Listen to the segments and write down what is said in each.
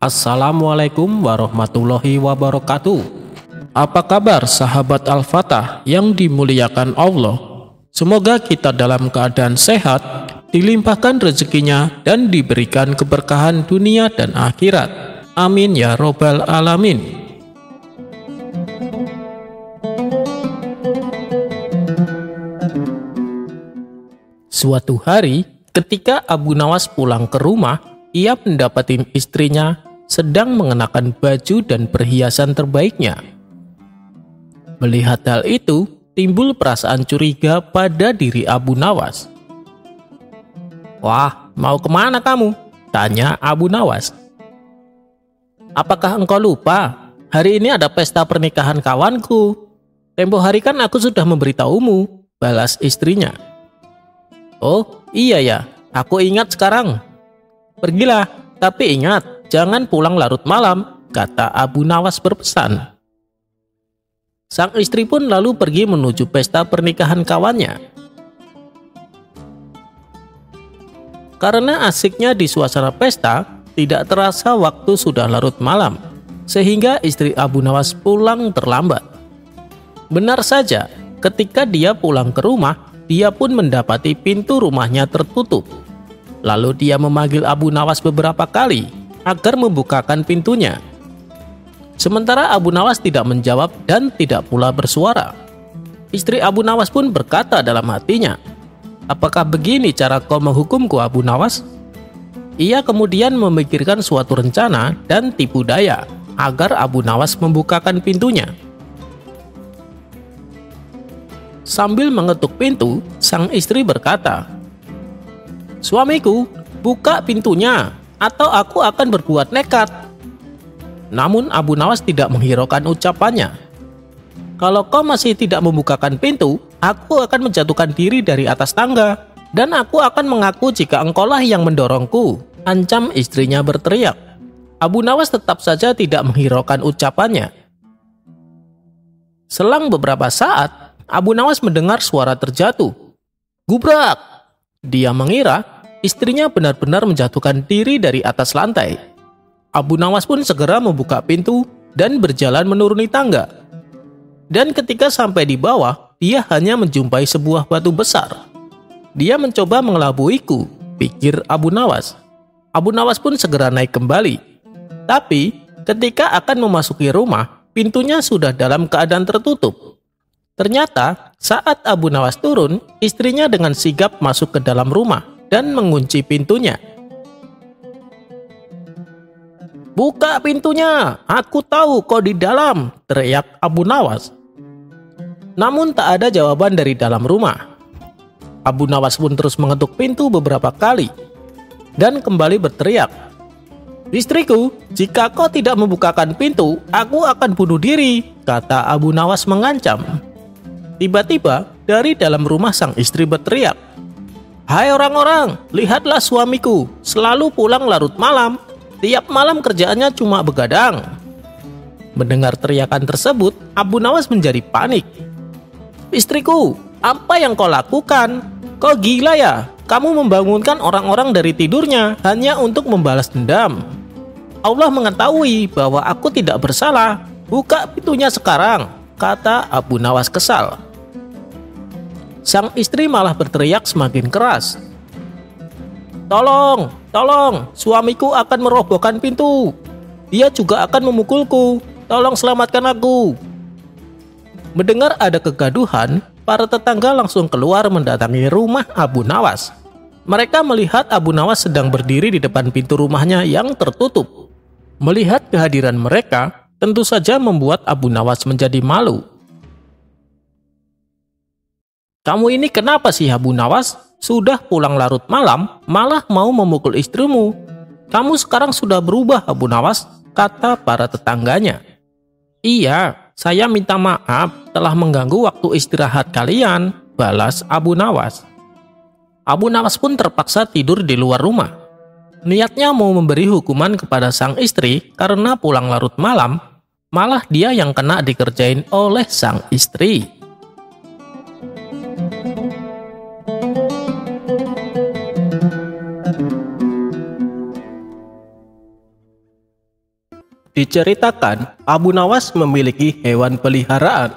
Assalamualaikum warahmatullahi wabarakatuh. Apa kabar sahabat Al-Fatah yang dimuliakan Allah? Semoga kita dalam keadaan sehat, dilimpahkan rezekinya dan diberikan keberkahan dunia dan akhirat. Amin ya robbal alamin. Suatu hari, ketika Abu Nawas pulang ke rumah, ia mendapati istrinya sedang mengenakan baju dan perhiasan terbaiknya. Melihat hal itu, timbul perasaan curiga pada diri Abu Nawas. "Wah, mau kemana kamu?" tanya Abu Nawas. "Apakah engkau lupa? Hari ini ada pesta pernikahan kawanku. Tempo hari kan aku sudah memberitahumu," balas istrinya. "Oh, iya ya, aku ingat sekarang. Pergilah, tapi ingat, jangan pulang larut malam," kata Abu Nawas berpesan. Sang istri pun lalu pergi menuju pesta pernikahan kawannya. Karena asiknya di suasana pesta, tidak terasa waktu sudah larut malam, sehingga istri Abu Nawas pulang terlambat. Benar saja, ketika dia pulang ke rumah, dia pun mendapati pintu rumahnya tertutup. Lalu dia memanggil Abu Nawas beberapa kali agar membukakan pintunya. Sementara Abu Nawas tidak menjawab dan tidak pula bersuara. Istri Abu Nawas pun berkata dalam hatinya, "Apakah begini cara kau menghukumku, Abu Nawas?" Ia kemudian memikirkan suatu rencana dan tipu daya agar Abu Nawas membukakan pintunya. Sambil mengetuk pintu, sang istri berkata, "Suamiku, buka pintunya, atau aku akan berbuat nekat." Namun Abu Nawas tidak menghiraukan ucapannya. "Kalau kau masih tidak membukakan pintu, aku akan menjatuhkan diri dari atas tangga, dan aku akan mengaku jika engkaulah yang mendorongku," ancam istrinya berteriak. Abu Nawas tetap saja tidak menghiraukan ucapannya. Selang beberapa saat, Abu Nawas mendengar suara terjatuh. Gubrak! Dia mengira istrinya benar-benar menjatuhkan diri dari atas lantai. Abu Nawas pun segera membuka pintu dan berjalan menuruni tangga. Dan ketika sampai di bawah, dia hanya menjumpai sebuah batu besar. "Dia mencoba mengelabuiku," pikir Abu Nawas. Abu Nawas pun segera naik kembali. Tapi ketika akan memasuki rumah, pintunya sudah dalam keadaan tertutup. Ternyata saat Abu Nawas turun, istrinya dengan sigap masuk ke dalam rumah dan mengunci pintunya. "Buka pintunya, aku tahu kau di dalam," teriak Abu Nawas. Namun tak ada jawaban dari dalam rumah. Abu Nawas pun terus mengetuk pintu beberapa kali dan kembali berteriak, "Istriku, jika kau tidak membukakan pintu, aku akan bunuh diri," kata Abu Nawas mengancam. Tiba-tiba dari dalam rumah sang istri berteriak, "Hai orang-orang, lihatlah suamiku, selalu pulang larut malam. Tiap malam kerjaannya cuma begadang." Mendengar teriakan tersebut, Abu Nawas menjadi panik. "Istriku, apa yang kau lakukan? Kau gila ya? Kamu membangunkan orang-orang dari tidurnya hanya untuk membalas dendam. Allah mengetahui bahwa aku tidak bersalah. Buka pintunya sekarang," kata Abu Nawas kesal. Sang istri malah berteriak semakin keras, "Tolong, tolong, suamiku akan merobohkan pintu. Dia juga akan memukulku. Tolong selamatkan aku." Mendengar ada kegaduhan, para tetangga langsung keluar mendatangi rumah Abu Nawas. Mereka melihat Abu Nawas sedang berdiri di depan pintu rumahnya yang tertutup. Melihat kehadiran mereka, tentu saja membuat Abu Nawas menjadi malu. "Kamu ini kenapa sih, Abu Nawas? Sudah pulang larut malam, malah mau memukul istrimu. Kamu sekarang sudah berubah, Abu Nawas," kata para tetangganya. "Iya, saya minta maaf telah mengganggu waktu istirahat kalian," balas Abu Nawas. Abu Nawas pun terpaksa tidur di luar rumah. Niatnya mau memberi hukuman kepada sang istri karena pulang larut malam, malah dia yang kena dikerjain oleh sang istri. Diceritakan, Abu Nawas memiliki hewan peliharaan.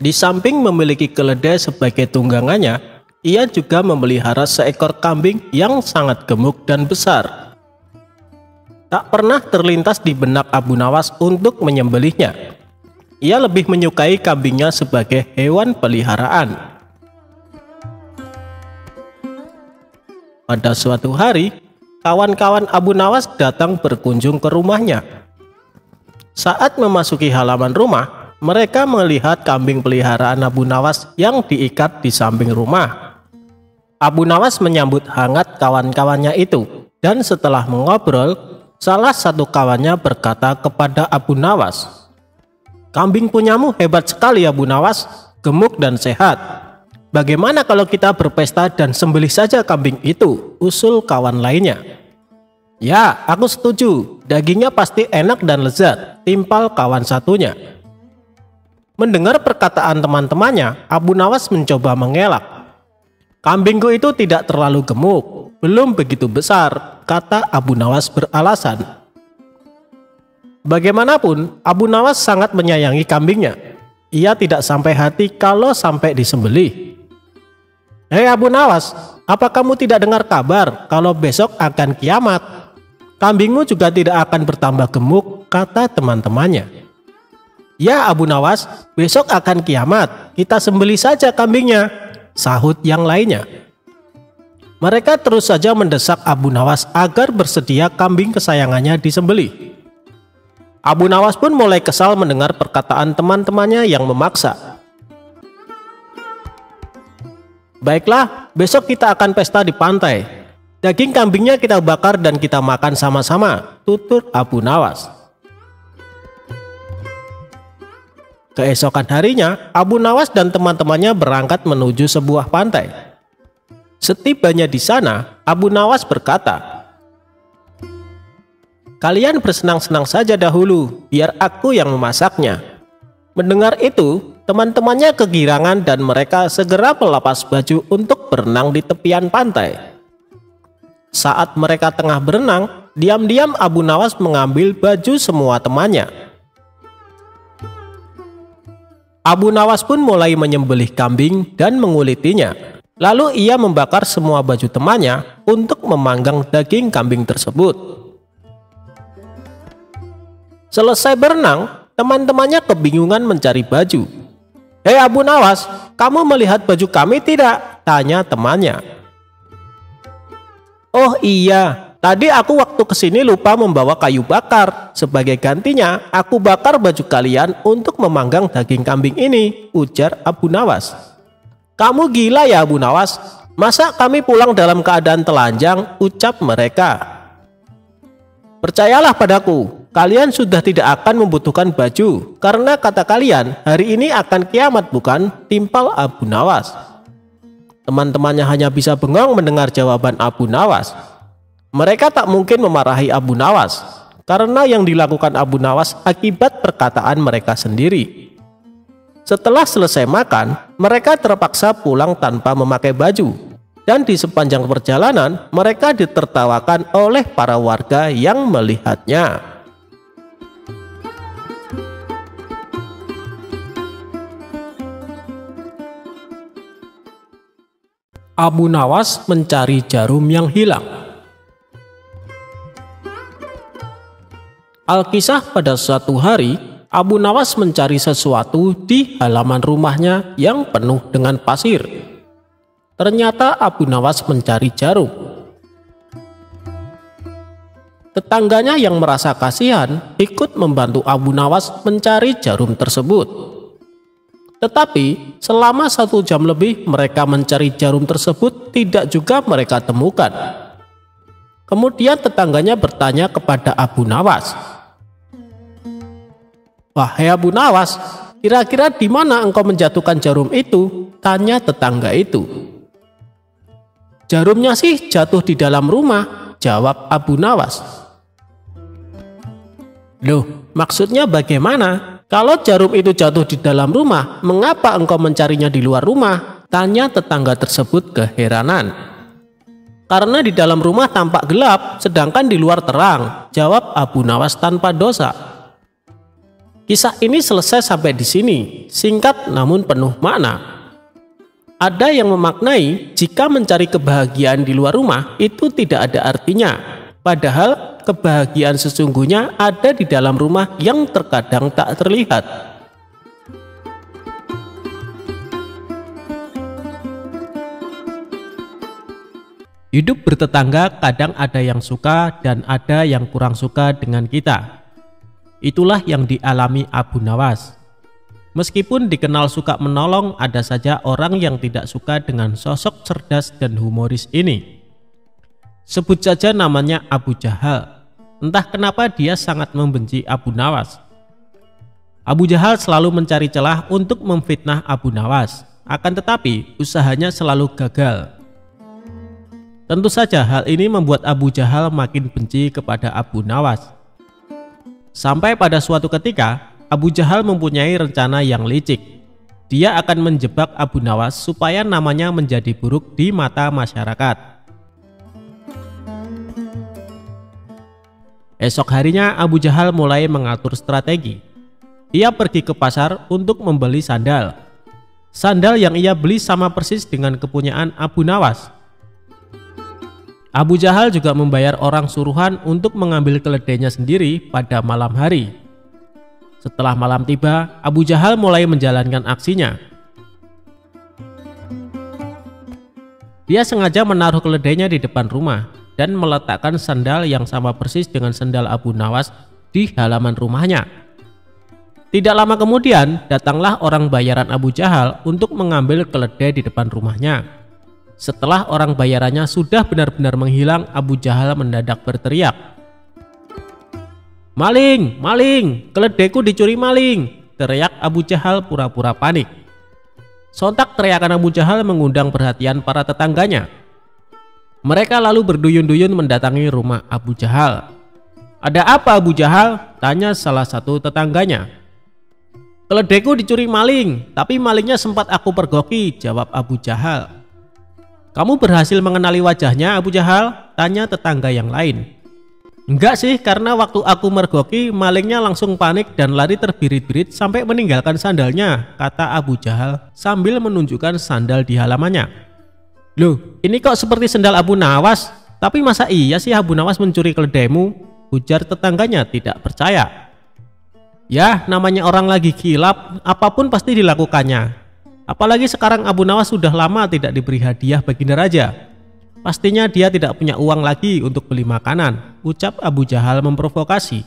Di samping memiliki keledai sebagai tunggangannya, ia juga memelihara seekor kambing yang sangat gemuk dan besar. Tak pernah terlintas di benak Abu Nawas untuk menyembelihnya. Ia lebih menyukai kambingnya sebagai hewan peliharaan. Pada suatu hari, kawan-kawan Abu Nawas datang berkunjung ke rumahnya. Saat memasuki halaman rumah, mereka melihat kambing peliharaan Abu Nawas yang diikat di samping rumah. Abu Nawas menyambut hangat kawan-kawannya itu, dan setelah mengobrol, salah satu kawannya berkata kepada Abu Nawas, "Kambing punyamu hebat sekali Abu Nawas, gemuk dan sehat. Bagaimana kalau kita berpesta dan sembelih saja kambing itu?" usul kawan lainnya. "Ya, aku setuju. Dagingnya pasti enak dan lezat," timpal kawan satunya. Mendengar perkataan teman-temannya, Abu Nawas mencoba mengelak. "Kambingku itu tidak terlalu gemuk, belum begitu besar," kata Abu Nawas beralasan. Bagaimanapun, Abu Nawas sangat menyayangi kambingnya. Ia tidak sampai hati kalau sampai disembelih. "Hei Abu Nawas, apa kamu tidak dengar kabar kalau besok akan kiamat? Kambingmu juga tidak akan bertambah gemuk," kata teman-temannya. "Ya Abu Nawas, besok akan kiamat, kita sembelih saja kambingnya," sahut yang lainnya. Mereka terus saja mendesak Abu Nawas agar bersedia kambing kesayangannya disembelih. Abu Nawas pun mulai kesal mendengar perkataan teman-temannya yang memaksa. "Baiklah, besok kita akan pesta di pantai. Daging kambingnya kita bakar dan kita makan sama-sama," tutur Abu Nawas. Keesokan harinya, Abu Nawas dan teman-temannya berangkat menuju sebuah pantai. Setibanya di sana, Abu Nawas berkata, "Kalian bersenang-senang saja dahulu, biar aku yang memasaknya." Mendengar itu, teman-temannya kegirangan dan mereka segera melepas baju untuk berenang di tepian pantai. Saat mereka tengah berenang, diam-diam Abu Nawas mengambil baju semua temannya. Abu Nawas pun mulai menyembelih kambing dan mengulitinya. Lalu ia membakar semua baju temannya untuk memanggang daging kambing tersebut. Selesai berenang, teman-temannya kebingungan mencari baju. "Hei Abu Nawas, kamu melihat baju kami tidak?" tanya temannya. "Oh iya, tadi aku waktu kesini lupa membawa kayu bakar. Sebagai gantinya, aku bakar baju kalian untuk memanggang daging kambing ini," ujar Abu Nawas. "Kamu gila ya Abu Nawas? Masa kami pulang dalam keadaan telanjang?" ucap mereka. "Percayalah padaku, kalian sudah tidak akan membutuhkan baju, karena kata kalian hari ini akan kiamat bukan?" timpal Abu Nawas. Teman-temannya hanya bisa bengong mendengar jawaban Abu Nawas. Mereka tak mungkin memarahi Abu Nawas, karena yang dilakukan Abu Nawas akibat perkataan mereka sendiri. Setelah selesai makan, mereka terpaksa pulang tanpa memakai baju. Dan di sepanjang perjalanan, mereka ditertawakan oleh para warga yang melihatnya. Abu Nawas mencari jarum yang hilang. Alkisah, pada suatu hari, Abu Nawas mencari sesuatu di halaman rumahnya yang penuh dengan pasir. Ternyata Abu Nawas mencari jarum. Tetangganya yang merasa kasihan ikut membantu Abu Nawas mencari jarum tersebut. Tetapi selama 1 jam lebih mereka mencari jarum tersebut tidak juga mereka temukan. Kemudian tetangganya bertanya kepada Abu Nawas, "Wahai Abu Nawas, kira-kira di mana engkau menjatuhkan jarum itu?" tanya tetangga itu. "Jarumnya sih jatuh di dalam rumah," jawab Abu Nawas. "Loh, maksudnya bagaimana? Kalau jarum itu jatuh di dalam rumah, mengapa engkau mencarinya di luar rumah?" tanya tetangga tersebut keheranan. Karena di dalam rumah tampak gelap, sedangkan di luar terang, jawab Abu Nawas tanpa dosa. Kisah ini selesai sampai di sini, singkat namun penuh makna. Ada yang memaknai jika mencari kebahagiaan di luar rumah itu tidak ada artinya, padahal kebahagiaan sesungguhnya ada di dalam rumah yang terkadang tak terlihat. Hidup bertetangga kadang ada yang suka dan ada yang kurang suka dengan kita. Itulah yang dialami Abu Nawas. Meskipun dikenal suka menolong, ada saja orang yang tidak suka dengan sosok cerdas dan humoris ini. Sebut saja namanya Abu Jahal. Entah kenapa dia sangat membenci Abu Nawas. Abu Jahal selalu mencari celah untuk memfitnah Abu Nawas. Akan tetapi usahanya selalu gagal. Tentu saja hal ini membuat Abu Jahal makin benci kepada Abu Nawas. Sampai pada suatu ketika, Abu Jahal mempunyai rencana yang licik. Dia akan menjebak Abu Nawas supaya namanya menjadi buruk di mata masyarakat. Esok harinya Abu Jahal mulai mengatur strategi. Ia pergi ke pasar untuk membeli sandal. Sandal yang ia beli sama persis dengan kepunyaan Abu Nawas. Abu Jahal juga membayar orang suruhan untuk mengambil keledainya sendiri pada malam hari. Setelah malam tiba, Abu Jahal mulai menjalankan aksinya. Dia sengaja menaruh keledainya di depan rumah dan meletakkan sandal yang sama persis dengan sandal Abu Nawas di halaman rumahnya. Tidak lama kemudian, datanglah orang bayaran Abu Jahal untuk mengambil keledai di depan rumahnya. Setelah orang bayarannya sudah benar-benar menghilang, Abu Jahal mendadak berteriak, "Maling! Maling! Keledaiku dicuri maling!" teriak Abu Jahal pura-pura panik. Sontak teriakan Abu Jahal mengundang perhatian para tetangganya. Mereka lalu berduyun-duyun mendatangi rumah Abu Jahal. "Ada apa Abu Jahal?" tanya salah satu tetangganya. "Keledaiku dicuri maling, tapi malingnya sempat aku pergoki," jawab Abu Jahal. "Kamu berhasil mengenali wajahnya Abu Jahal?" tanya tetangga yang lain. "Enggak sih, karena waktu aku mergoki malingnya langsung panik dan lari terbirit-birit sampai meninggalkan sandalnya," kata Abu Jahal sambil menunjukkan sandal di halamannya. "Loh, ini kok seperti sandal Abu Nawas? Tapi masa iya sih Abu Nawas mencuri keledaimu?" ujar tetangganya tidak percaya. "Ya, namanya orang lagi kilap, apapun pasti dilakukannya. Apalagi sekarang Abu Nawas sudah lama tidak diberi hadiah baginda raja. Pastinya dia tidak punya uang lagi untuk beli makanan," ucap Abu Jahal memprovokasi.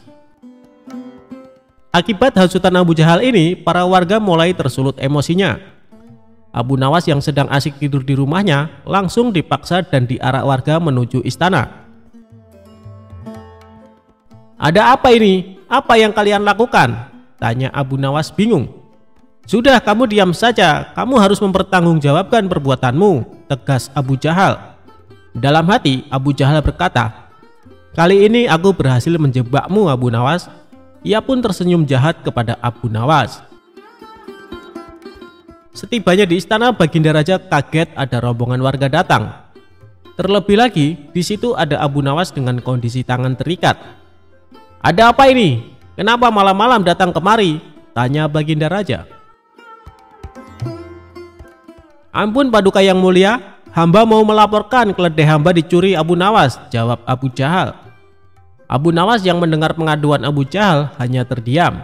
Akibat hasutan Abu Jahal ini, para warga mulai tersulut emosinya. Abu Nawas yang sedang asik tidur di rumahnya langsung dipaksa dan diarak warga menuju istana. "Ada apa ini? Apa yang kalian lakukan?" tanya Abu Nawas bingung. "Sudah, kamu diam saja, kamu harus mempertanggungjawabkan perbuatanmu," tegas Abu Jahal. Dalam hati Abu Jahal berkata, "Kali ini aku berhasil menjebakmu Abu Nawas." Ia pun tersenyum jahat kepada Abu Nawas. Setibanya di istana, baginda raja kaget ada rombongan warga datang. Terlebih lagi di situ ada Abu Nawas dengan kondisi tangan terikat. "Ada apa ini? Kenapa malam-malam datang kemari?" tanya baginda raja. "Ampun Paduka yang mulia, hamba mau melaporkan keledai hamba dicuri Abu Nawas," jawab Abu Jahal. Abu Nawas yang mendengar pengaduan Abu Jahal hanya terdiam.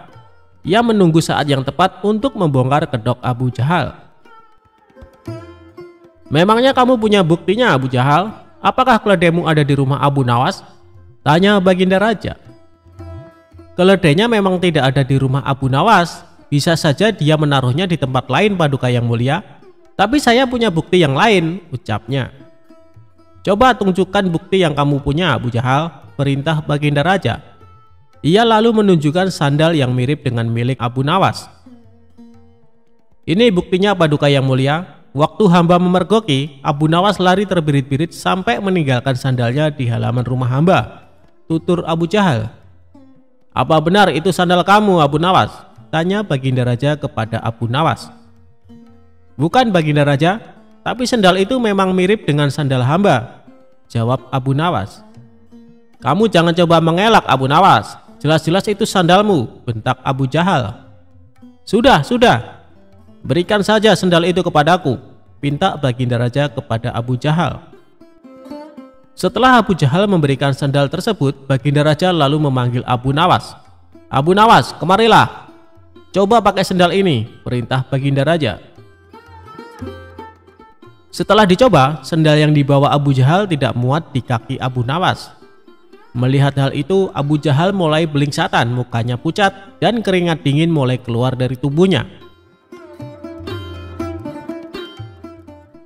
Ia menunggu saat yang tepat untuk membongkar kedok Abu Jahal. "Memangnya kamu punya buktinya Abu Jahal? Apakah keledaimu ada di rumah Abu Nawas?" tanya baginda raja. "Keledainya memang tidak ada di rumah Abu Nawas. Bisa saja dia menaruhnya di tempat lain Paduka yang mulia. Tapi saya punya bukti yang lain," ucapnya. "Coba tunjukkan bukti yang kamu punya Abu Jahal," perintah baginda raja. Ia lalu menunjukkan sandal yang mirip dengan milik Abu Nawas. "Ini buktinya Paduka yang mulia. Waktu hamba memergoki, Abu Nawas lari terbirit-birit sampai meninggalkan sandalnya di halaman rumah hamba," tutur Abu Jahal. "Apa benar itu sandal kamu Abu Nawas?" tanya baginda raja kepada Abu Nawas. "Bukan baginda raja, tapi sandal itu memang mirip dengan sandal hamba. jawab Abu Nawas. Kamu jangan coba mengelak Abu Nawas, jelas-jelas itu sandalmu, bentak Abu Jahal. Sudah, berikan saja sandal itu kepadaku, pinta Baginda Raja kepada Abu Jahal. Setelah Abu Jahal memberikan sandal tersebut, Baginda Raja lalu memanggil Abu Nawas. Abu Nawas, kemarilah. Coba pakai sandal ini, perintah Baginda Raja. Setelah dicoba, sandal yang dibawa Abu Jahal tidak muat di kaki Abu Nawas. Melihat hal itu, Abu Jahal mulai belingsatan, mukanya pucat dan keringat dingin mulai keluar dari tubuhnya.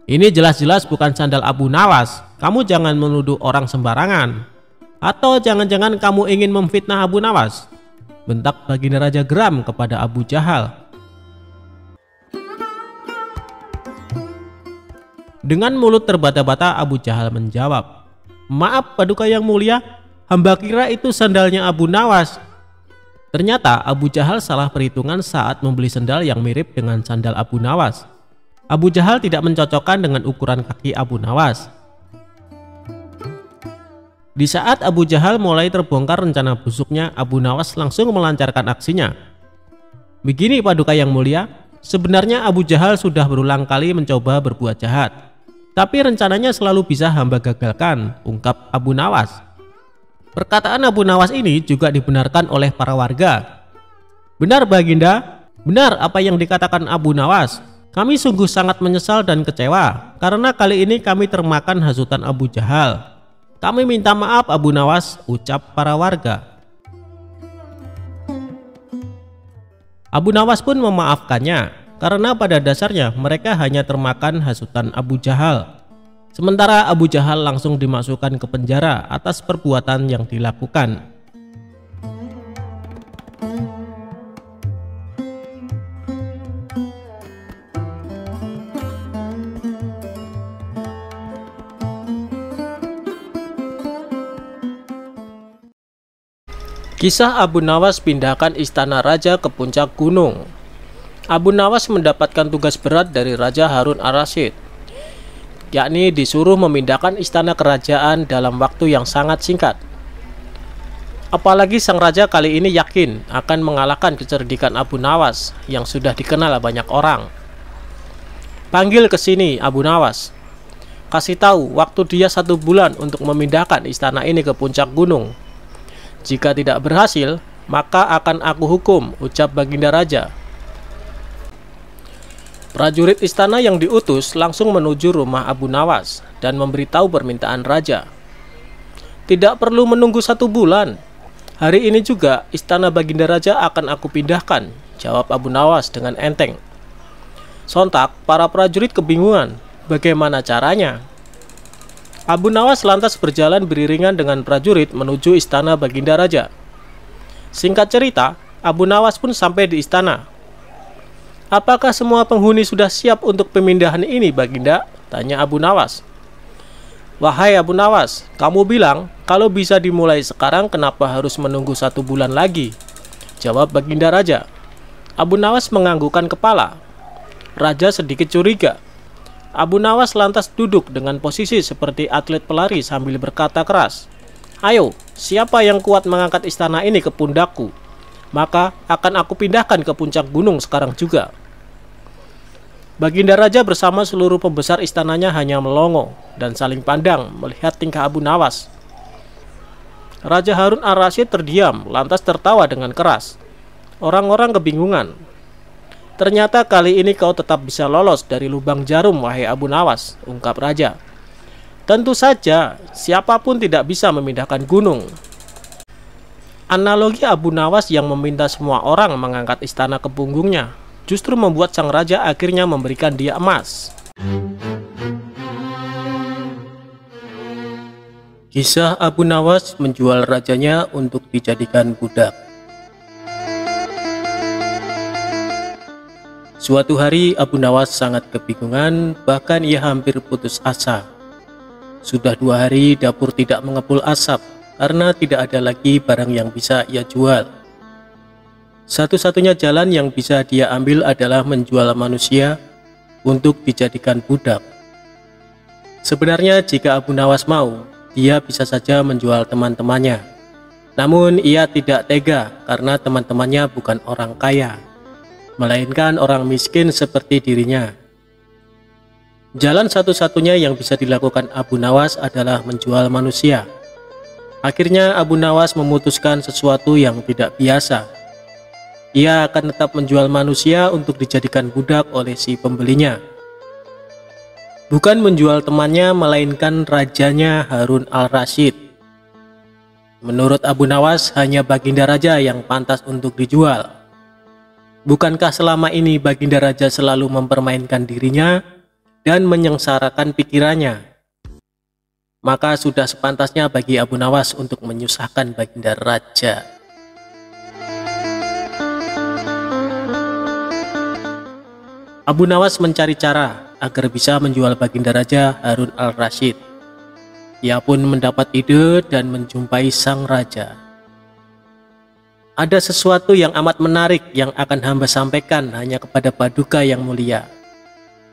Ini jelas-jelas bukan sandal Abu Nawas. Kamu jangan menuduh orang sembarangan. Atau jangan-jangan kamu ingin memfitnah Abu Nawas? Bentak Baginda Raja geram kepada Abu Jahal. Dengan mulut terbata-bata, Abu Jahal menjawab, maaf Paduka yang mulia, hamba kira itu sandalnya Abu Nawas. Ternyata Abu Jahal salah perhitungan saat membeli sandal yang mirip dengan sandal Abu Nawas. Abu Jahal tidak mencocokkan dengan ukuran kaki Abu Nawas. Di saat Abu Jahal mulai terbongkar rencana busuknya, Abu Nawas langsung melancarkan aksinya. Begini Paduka yang mulia, sebenarnya Abu Jahal sudah berulang kali mencoba berbuat jahat, tapi rencananya selalu bisa hamba gagalkan, ungkap Abu Nawas. Perkataan Abu Nawas ini juga dibenarkan oleh para warga. Benar Baginda, benar apa yang dikatakan Abu Nawas. Kami sungguh sangat menyesal dan kecewa karena kali ini kami termakan hasutan Abu Jahal. Kami minta maaf Abu Nawas, ucap para warga. Abu Nawas pun memaafkannya karena pada dasarnya mereka hanya termakan hasutan Abu Jahal. Sementara Abu Jahal langsung dimasukkan ke penjara atas perbuatan yang dilakukan. Kisah Abu Nawas pindahkan istana raja ke puncak gunung. Abu Nawas mendapatkan tugas berat dari Raja Harun ar-Rasyid, yakni disuruh memindahkan istana kerajaan dalam waktu yang sangat singkat. Apalagi sang raja kali ini yakin akan mengalahkan kecerdikan Abu Nawas yang sudah dikenal banyak orang. Panggil ke sini Abu Nawas. Kasih tahu waktu dia 1 bulan untuk memindahkan istana ini ke puncak gunung. Jika tidak berhasil, maka akan aku hukum, ucap Baginda Raja. Prajurit istana yang diutus langsung menuju rumah Abu Nawas dan memberitahu permintaan raja. Tidak perlu menunggu 1 bulan. Hari ini juga istana Baginda Raja akan aku pindahkan, jawab Abu Nawas dengan enteng. Sontak para prajurit kebingungan, bagaimana caranya? Abu Nawas lantas berjalan beriringan dengan prajurit menuju istana Baginda Raja. Singkat cerita, Abu Nawas pun sampai di istana. Apakah semua penghuni sudah siap untuk pemindahan ini Baginda? Tanya Abu Nawas. Wahai Abu Nawas, kamu bilang kalau bisa dimulai sekarang, kenapa harus menunggu 1 bulan lagi? Jawab Baginda Raja. Abu Nawas menganggukkan kepala. Raja sedikit curiga. Abu Nawas lantas duduk dengan posisi seperti atlet pelari sambil berkata keras, ayo, siapa yang kuat mengangkat istana ini ke pundakku? Maka akan aku pindahkan ke puncak gunung sekarang juga. Baginda Raja bersama seluruh pembesar istananya hanya melongo dan saling pandang melihat tingkah Abu Nawas. Raja Harun ar-Rasyid terdiam lantas tertawa dengan keras. Orang-orang kebingungan. Ternyata kali ini kau tetap bisa lolos dari lubang jarum, wahai Abu Nawas, ungkap raja. Tentu saja, siapapun tidak bisa memindahkan gunung. Analogi Abu Nawas yang meminta semua orang mengangkat istana ke punggungnya justru membuat sang raja akhirnya memberikan dia emas. Kisah Abu Nawas menjual rajanya untuk dijadikan budak. Suatu hari Abu Nawas sangat kebingungan, bahkan ia hampir putus asa. Sudah 2 hari dapur tidak mengepul asap karena tidak ada lagi barang yang bisa ia jual. Satu-satunya jalan yang bisa dia ambil adalah menjual manusia untuk dijadikan budak. Sebenarnya jika Abu Nawas mau, dia bisa saja menjual teman-temannya. Namun ia tidak tega karena teman-temannya bukan orang kaya, melainkan orang miskin seperti dirinya. Jalan satu-satunya yang bisa dilakukan Abu Nawas adalah menjual manusia. Akhirnya Abu Nawas memutuskan sesuatu yang tidak biasa. Ia akan tetap menjual manusia untuk dijadikan budak oleh si pembelinya. Bukan menjual temannya, melainkan rajanya Harun al-Rasyid. Menurut Abu Nawas, hanya Baginda Raja yang pantas untuk dijual. Bukankah selama ini Baginda Raja selalu mempermainkan dirinya dan menyengsarakan pikirannya? Maka sudah sepantasnya bagi Abu Nawas untuk menyusahkan Baginda Raja. Abu Nawas mencari cara agar bisa menjual Baginda Raja Harun al-Rasyid. Ia pun mendapat ide dan menjumpai sang raja. Ada sesuatu yang amat menarik yang akan hamba sampaikan hanya kepada Paduka yang mulia,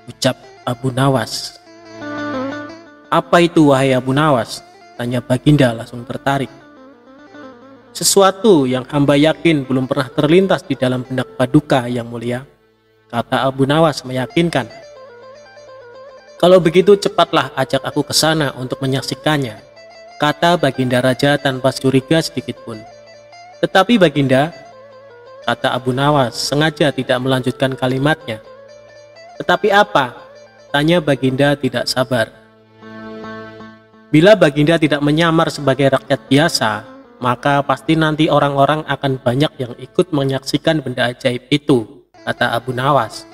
ucap Abu Nawas. Apa itu wahai Abu Nawas? Tanya Baginda langsung tertarik. Sesuatu yang hamba yakin belum pernah terlintas di dalam benak Paduka yang mulia, kata Abu Nawas meyakinkan. Kalau begitu cepatlah ajak aku ke sana untuk menyaksikannya, kata Baginda Raja tanpa curiga sedikit pun. Tetapi Baginda, kata Abu Nawas sengaja tidak melanjutkan kalimatnya. Tetapi apa? Tanya Baginda tidak sabar. Bila Baginda tidak menyamar sebagai rakyat biasa, maka pasti nanti orang-orang akan banyak yang ikut menyaksikan benda ajaib itu, kata Abu Nawas.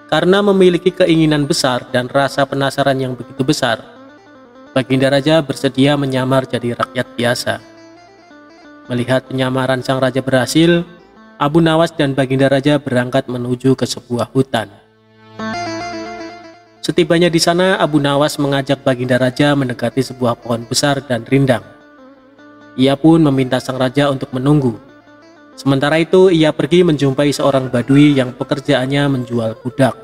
Karena memiliki keinginan besar dan rasa penasaran yang begitu besar, Baginda Raja bersedia menyamar jadi rakyat biasa. Melihat penyamaran sang raja berhasil, Abu Nawas dan Baginda Raja berangkat menuju ke sebuah hutan. Setibanya di sana, Abu Nawas mengajak Baginda Raja mendekati sebuah pohon besar dan rindang. Ia pun meminta sang raja untuk menunggu. Sementara itu, ia pergi menjumpai seorang badui yang pekerjaannya menjual budak.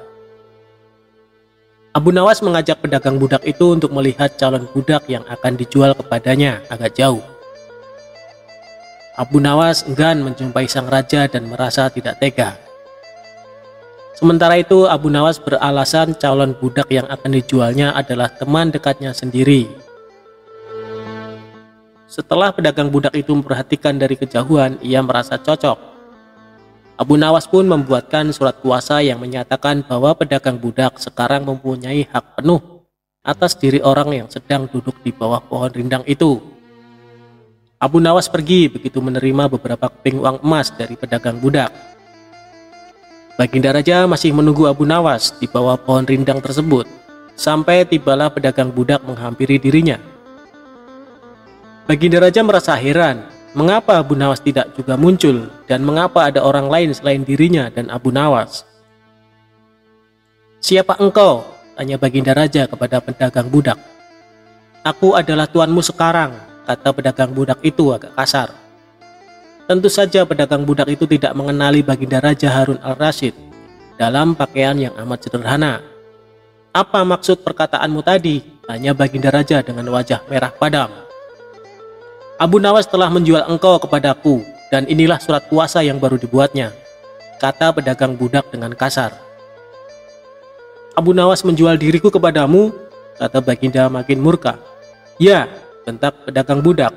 Abu Nawas mengajak pedagang budak itu untuk melihat calon budak yang akan dijual kepadanya agak jauh. Abu Nawas enggan menjumpai sang raja dan merasa tidak tega. Sementara itu, Abu Nawas beralasan calon budak yang akan dijualnya adalah teman dekatnya sendiri. Setelah pedagang budak itu memperhatikan dari kejauhan, ia merasa cocok. Abu Nawas pun membuatkan surat kuasa yang menyatakan bahwa pedagang budak sekarang mempunyai hak penuh atas diri orang yang sedang duduk di bawah pohon rindang itu. Abu Nawas pergi begitu menerima beberapa keping uang emas dari pedagang budak. Baginda Raja masih menunggu Abu Nawas di bawah pohon rindang tersebut, sampai tibalah pedagang budak menghampiri dirinya. Baginda Raja merasa heran, mengapa Abu Nawas tidak juga muncul, dan mengapa ada orang lain selain dirinya dan Abu Nawas. Siapa engkau? Tanya Baginda Raja kepada pedagang budak. Aku adalah tuanmu sekarang, kata pedagang budak itu agak kasar. Tentu saja pedagang budak itu tidak mengenali Baginda Raja Harun al-Rasyid dalam pakaian yang amat sederhana. Apa maksud perkataanmu tadi? Tanya Baginda Raja dengan wajah merah padam. Abu Nawas telah menjual engkau kepadaku, dan inilah surat kuasa yang baru dibuatnya, kata pedagang budak dengan kasar. Abu Nawas menjual diriku kepadamu, kata Baginda makin murka. Ya, bentak pedagang budak.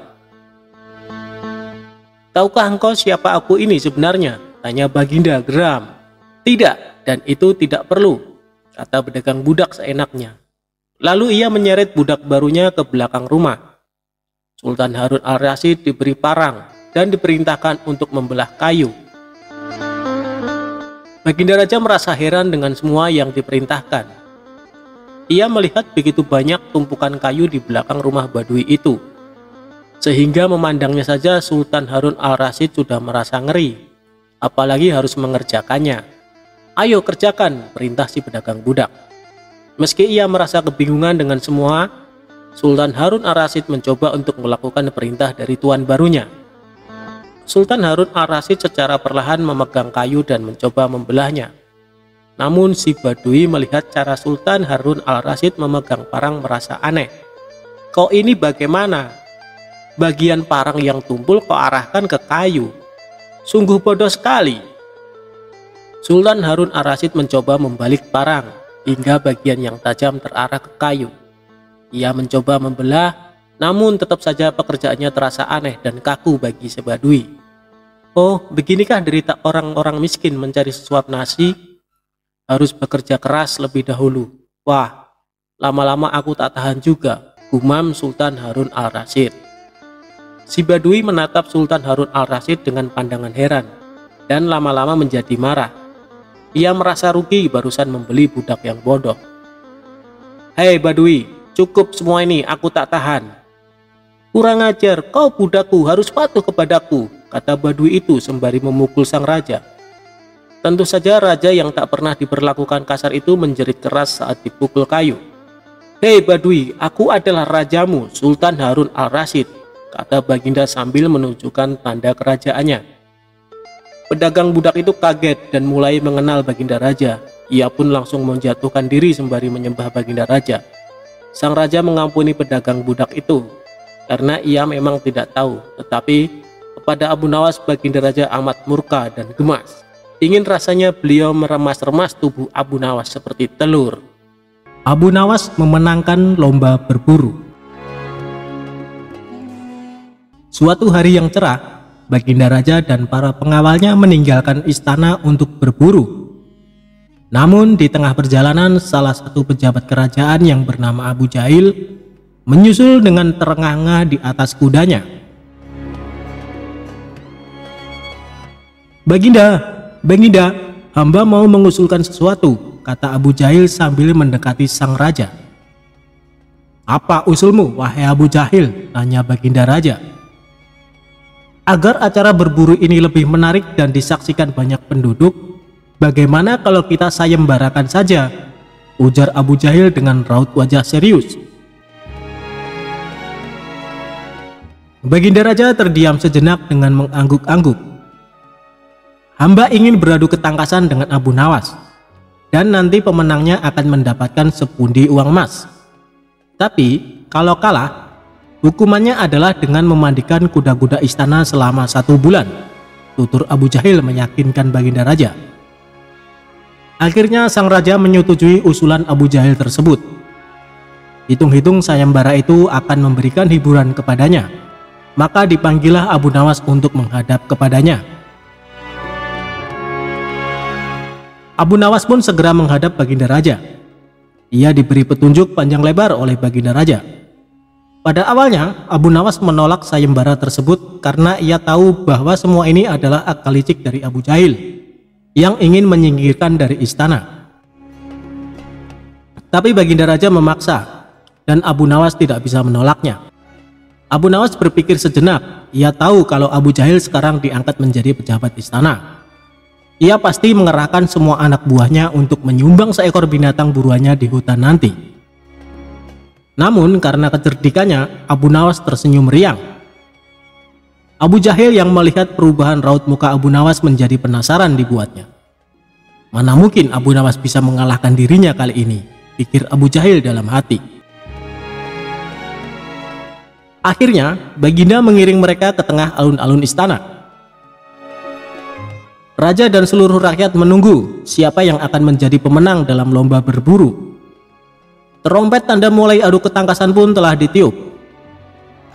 Tahukah engkau siapa aku ini sebenarnya? Tanya Baginda geram. Tidak, dan itu tidak perlu, kata pedagang budak seenaknya. Lalu ia menyeret budak barunya ke belakang rumah. Sultan Harun al-Rasyid diberi parang dan diperintahkan untuk membelah kayu. Baginda Raja merasa heran dengan semua yang diperintahkan. Ia melihat begitu banyak tumpukan kayu di belakang rumah Badui itu, sehingga memandangnya saja Sultan Harun al-Rasyid sudah merasa ngeri, apalagi harus mengerjakannya. Ayo kerjakan, perintah si pedagang budak. Meski ia merasa kebingungan dengan semua, Sultan Harun al-Rasyid mencoba untuk melakukan perintah dari tuan barunya. Sultan Harun al-Rasyid secara perlahan memegang kayu dan mencoba membelahnya. Namun si Badui melihat cara Sultan Harun al-Rasyid memegang parang merasa aneh. Kau ini bagaimana? Bagian parang yang tumpul kau arahkan ke kayu. Sungguh bodoh sekali. Sultan Harun al-Rasyid mencoba membalik parang hingga bagian yang tajam terarah ke kayu. Ia mencoba membelah, namun tetap saja pekerjaannya terasa aneh dan kaku bagi si Badui. Oh, beginikah derita orang-orang miskin mencari sesuap nasi? Harus bekerja keras lebih dahulu. Wah, lama-lama aku tak tahan juga, gumam Sultan Harun al-Rasyid. Si Badui menatap Sultan Harun al-Rasyid dengan pandangan heran dan lama-lama menjadi marah. Ia merasa rugi barusan membeli budak yang bodoh. Hei Badui, cukup semua ini, aku tak tahan. Kurang ajar, kau budakku, harus patuh kepadaku, kata Badui itu sembari memukul sang raja. Tentu saja raja yang tak pernah diperlakukan kasar itu menjerit keras saat dipukul kayu. Hei Badui, aku adalah rajamu, Sultan Harun al-Rasyid, kata Baginda sambil menunjukkan tanda kerajaannya. Pedagang budak itu kaget dan mulai mengenal Baginda Raja. Ia pun langsung menjatuhkan diri sembari menyembah Baginda Raja. Sang raja mengampuni pedagang budak itu karena ia memang tidak tahu, tetapi kepada Abu Nawas Baginda Raja amat murka dan gemas. Ingin rasanya beliau meremas-remas tubuh Abu Nawas seperti telur. Abu Nawas memenangkan lomba berburu. Suatu hari yang cerah, Baginda Raja dan para pengawalnya meninggalkan istana untuk berburu. Namun di tengah perjalanan, salah satu pejabat kerajaan yang bernama Abu Jahil menyusul dengan terengah-engah di atas kudanya. Baginda, hamba mau mengusulkan sesuatu, kata Abu Jahil sambil mendekati sang raja. Apa usulmu, wahai Abu Jahil? Tanya Baginda Raja. Agar acara berburu ini lebih menarik dan disaksikan banyak penduduk, bagaimana kalau kita sayembarakan saja? Ujar Abu Jahil dengan raut wajah serius. Baginda Raja terdiam sejenak dengan mengangguk-angguk. Hamba ingin beradu ketangkasan dengan Abu Nawas, dan nanti pemenangnya akan mendapatkan sepundi uang emas. Tapi kalau kalah, hukumannya adalah dengan memandikan kuda-kuda istana selama 1 bulan, tutur Abu Jahil meyakinkan Baginda Raja. Akhirnya sang raja menyetujui usulan Abu Jahil tersebut. Hitung-hitung sayembara itu akan memberikan hiburan kepadanya, maka dipanggillah Abu Nawas untuk menghadap kepadanya. Abu Nawas pun segera menghadap Baginda Raja. Ia diberi petunjuk panjang lebar oleh Baginda Raja. Pada awalnya, Abu Nawas menolak sayembara tersebut karena ia tahu bahwa semua ini adalah akal licik dari Abu Jahil yang ingin menyingkirkan dari istana. Tapi Baginda Raja memaksa dan Abu Nawas tidak bisa menolaknya. Abu Nawas berpikir sejenak. Ia tahu kalau Abu Jahil sekarang diangkat menjadi pejabat istana. Ia pasti mengerahkan semua anak buahnya untuk menyumbang seekor binatang buruannya di hutan nanti. Namun karena kecerdikannya, Abu Nawas tersenyum riang. Abu Jahil yang melihat perubahan raut muka Abu Nawas menjadi penasaran dibuatnya. Mana mungkin Abu Nawas bisa mengalahkan dirinya kali ini, pikir Abu Jahil dalam hati. Akhirnya, Baginda mengiring mereka ke tengah alun-alun istana. Raja dan seluruh rakyat menunggu siapa yang akan menjadi pemenang dalam lomba berburu. Terompet tanda mulai adu ketangkasan pun telah ditiup.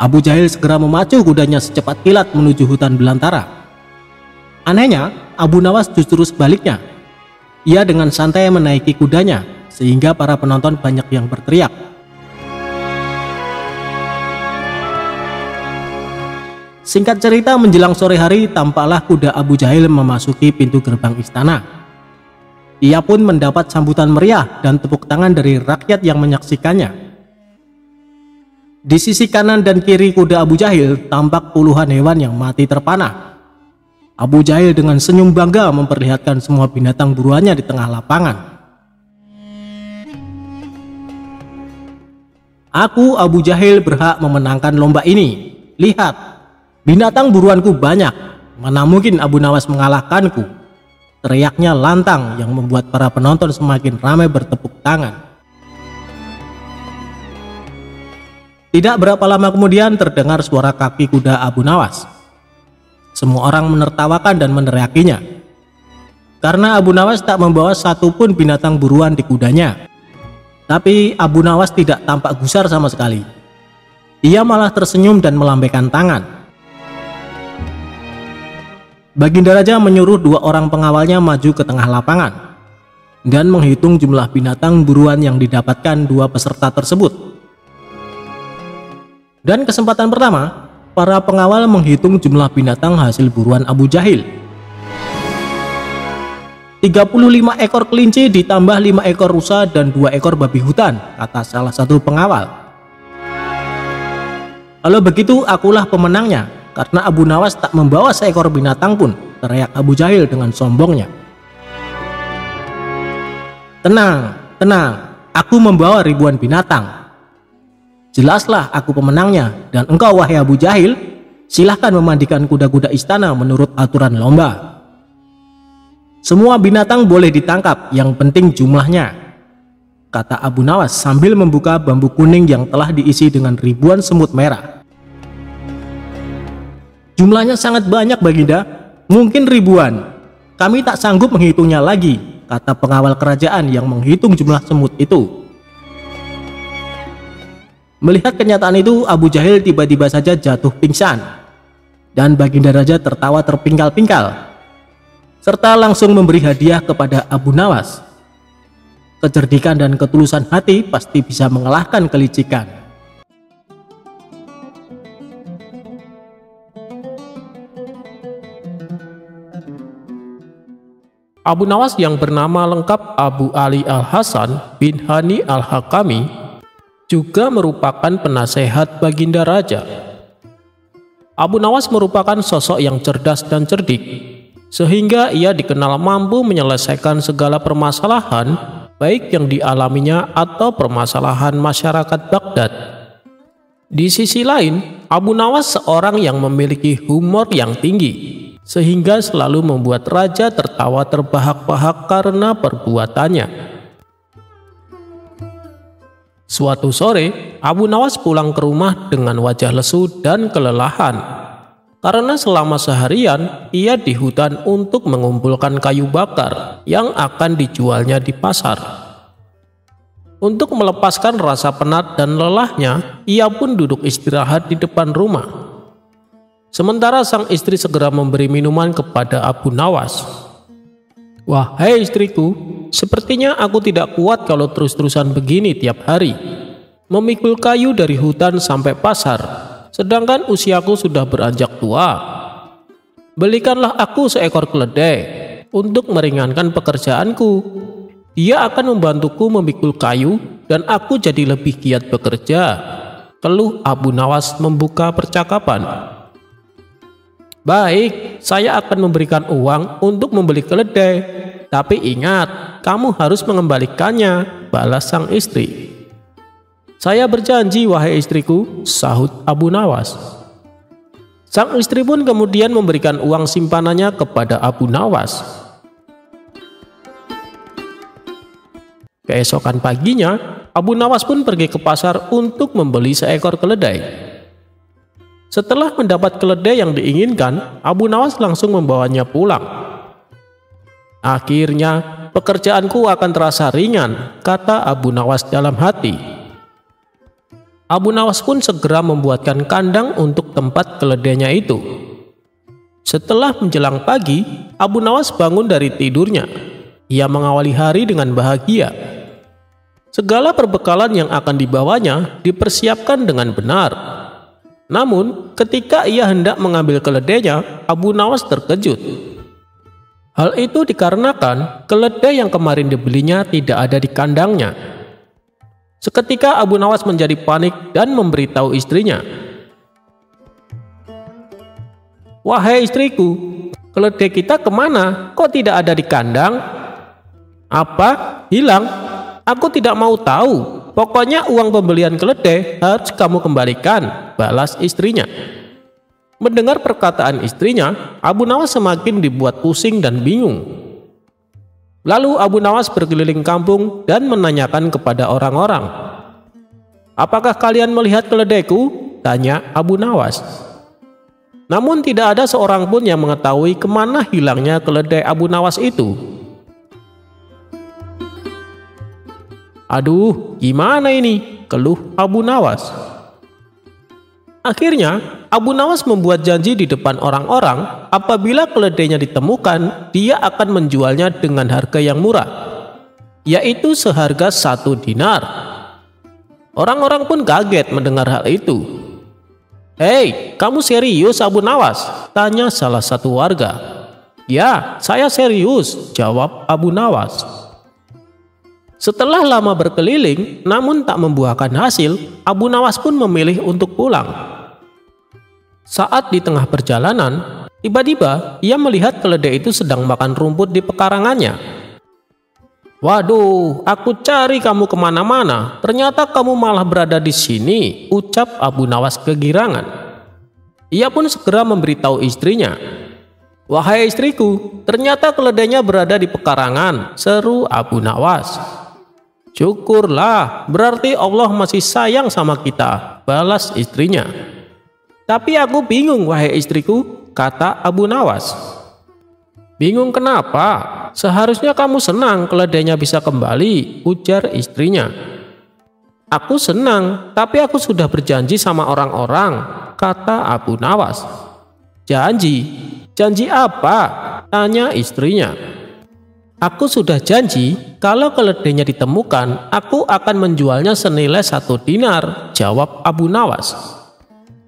Abu Jahil segera memacu kudanya secepat kilat menuju hutan belantara. Anehnya, Abu Nawas justru sebaliknya. Ia dengan santai menaiki kudanya, sehingga para penonton banyak yang berteriak. Singkat cerita, menjelang sore hari, tampaklah kuda Abu Jahil memasuki pintu gerbang istana. Ia pun mendapat sambutan meriah dan tepuk tangan dari rakyat yang menyaksikannya. Di sisi kanan dan kiri kuda Abu Jahil tampak puluhan hewan yang mati terpanah. Abu Jahil dengan senyum bangga memperlihatkan semua binatang buruannya di tengah lapangan. Aku Abu Jahil berhak memenangkan lomba ini. Lihat, binatang buruanku banyak. Mana mungkin Abu Nawas mengalahkanku? Teriaknya lantang yang membuat para penonton semakin ramai bertepuk tangan. Tidak berapa lama kemudian terdengar suara kaki kuda Abu Nawas. Semua orang menertawakan dan meneriakinya, karena Abu Nawas tak membawa satupun binatang buruan di kudanya. Tapi Abu Nawas tidak tampak gusar sama sekali. Ia malah tersenyum dan melambaikan tangan. Baginda Raja menyuruh 2 orang pengawalnya maju ke tengah lapangan dan menghitung jumlah binatang buruan yang didapatkan 2 peserta tersebut. Dan kesempatan pertama, para pengawal menghitung jumlah binatang hasil buruan Abu Jahil. 35 ekor kelinci ditambah 5 ekor rusa dan 2 ekor babi hutan, kata salah satu pengawal. Kalau begitu akulah pemenangnya, karena Abu Nawas tak membawa seekor binatang pun, teriak Abu Jahil dengan sombongnya. Tenang, tenang, aku membawa ribuan binatang. Jelaslah aku pemenangnya, dan engkau wahai Abu Jahil, silahkan memandikan kuda-kuda istana menurut aturan lomba. Semua binatang boleh ditangkap, yang penting jumlahnya, kata Abu Nawas sambil membuka bambu kuning yang telah diisi dengan ribuan semut merah. Jumlahnya sangat banyak Baginda, mungkin ribuan. Kami tak sanggup menghitungnya lagi, kata pengawal kerajaan yang menghitung jumlah semut itu. Melihat kenyataan itu, Abu Jahil tiba-tiba saja jatuh pingsan, dan Baginda Raja tertawa terpingkal-pingkal, serta langsung memberi hadiah kepada Abu Nawas. Kecerdikan dan ketulusan hati pasti bisa mengalahkan kelicikan. Abu Nawas yang bernama lengkap Abu Ali Al-Hasan bin Hani Al-Hakami juga merupakan penasehat Baginda Raja. Abu Nawas merupakan sosok yang cerdas dan cerdik, sehingga ia dikenal mampu menyelesaikan segala permasalahan, baik yang dialaminya atau permasalahan masyarakat Baghdad. Di sisi lain, Abu Nawas seorang yang memiliki humor yang tinggi, sehingga selalu membuat raja tertawa terbahak-bahak karena perbuatannya. Suatu sore, Abu Nawas pulang ke rumah dengan wajah lesu dan kelelahan, karena selama seharian ia di hutan untuk mengumpulkan kayu bakar yang akan dijualnya di pasar. Untuk melepaskan rasa penat dan lelahnya, ia pun duduk istirahat di depan rumah. Sementara sang istri segera memberi minuman kepada Abu Nawas. "Wahai istriku, sepertinya aku tidak kuat kalau terus-terusan begini tiap hari, memikul kayu dari hutan sampai pasar, sedangkan usiaku sudah beranjak tua. Belikanlah aku seekor keledai untuk meringankan pekerjaanku. Dia akan membantuku memikul kayu dan aku jadi lebih giat bekerja," keluh Abu Nawas membuka percakapan. "Baik, saya akan memberikan uang untuk membeli keledai. Tapi ingat, kamu harus mengembalikannya," balas sang istri. "Saya berjanji wahai istriku," sahut Abu Nawas. Sang istri pun kemudian memberikan uang simpanannya kepada Abu Nawas. Keesokan paginya, Abu Nawas pun pergi ke pasar untuk membeli seekor keledai. Setelah mendapat keledai yang diinginkan, Abu Nawas langsung membawanya pulang. "Akhirnya pekerjaanku akan terasa ringan," kata Abu Nawas dalam hati. Abu Nawas pun segera membuatkan kandang untuk tempat keledainya itu. Setelah menjelang pagi, Abu Nawas bangun dari tidurnya. Ia mengawali hari dengan bahagia. Segala perbekalan yang akan dibawanya dipersiapkan dengan benar. Namun, ketika ia hendak mengambil keledainya, Abu Nawas terkejut. Hal itu dikarenakan keledai yang kemarin dibelinya tidak ada di kandangnya. Seketika Abu Nawas menjadi panik dan memberitahu istrinya. "Wahai istriku, keledai kita kemana? Kok tidak ada di kandang?" "Apa? Hilang? Aku tidak mau tahu. Pokoknya uang pembelian keledai harus kamu kembalikan," balas istrinya. Mendengar perkataan istrinya, Abu Nawas semakin dibuat pusing dan bingung. Lalu Abu Nawas berkeliling kampung dan menanyakan kepada orang-orang. "Apakah kalian melihat keledaiku?" tanya Abu Nawas. Namun tidak ada seorang pun yang mengetahui kemana hilangnya keledai Abu Nawas itu. "Aduh, gimana ini?" keluh Abu Nawas. Akhirnya, Abu Nawas membuat janji di depan orang-orang, apabila keledainya ditemukan, dia akan menjualnya dengan harga yang murah, yaitu seharga 1 dinar. Orang-orang pun kaget mendengar hal itu. "Hei, kamu serius Abu Nawas?" tanya salah satu warga. "Ya, saya serius," jawab Abu Nawas. Setelah lama berkeliling, namun tak membuahkan hasil, Abu Nawas pun memilih untuk pulang. Saat di tengah perjalanan, tiba-tiba ia melihat keledai itu sedang makan rumput di pekarangannya. "Waduh, aku cari kamu kemana-mana, ternyata kamu malah berada di sini," ucap Abu Nawas kegirangan. Ia pun segera memberitahu istrinya. "Wahai istriku, ternyata keledainya berada di pekarangan," seru Abu Nawas. "Syukurlah, berarti Allah masih sayang sama kita," balas istrinya. "Tapi aku bingung wahai istriku," kata Abu Nawas. "Bingung kenapa? Seharusnya kamu senang keledainya bisa kembali," ujar istrinya. "Aku senang, tapi aku sudah berjanji sama orang-orang," kata Abu Nawas. "Janji? Janji apa?" tanya istrinya. "Aku sudah janji kalau keledainya ditemukan, aku akan menjualnya senilai 1 dinar," jawab Abu Nawas.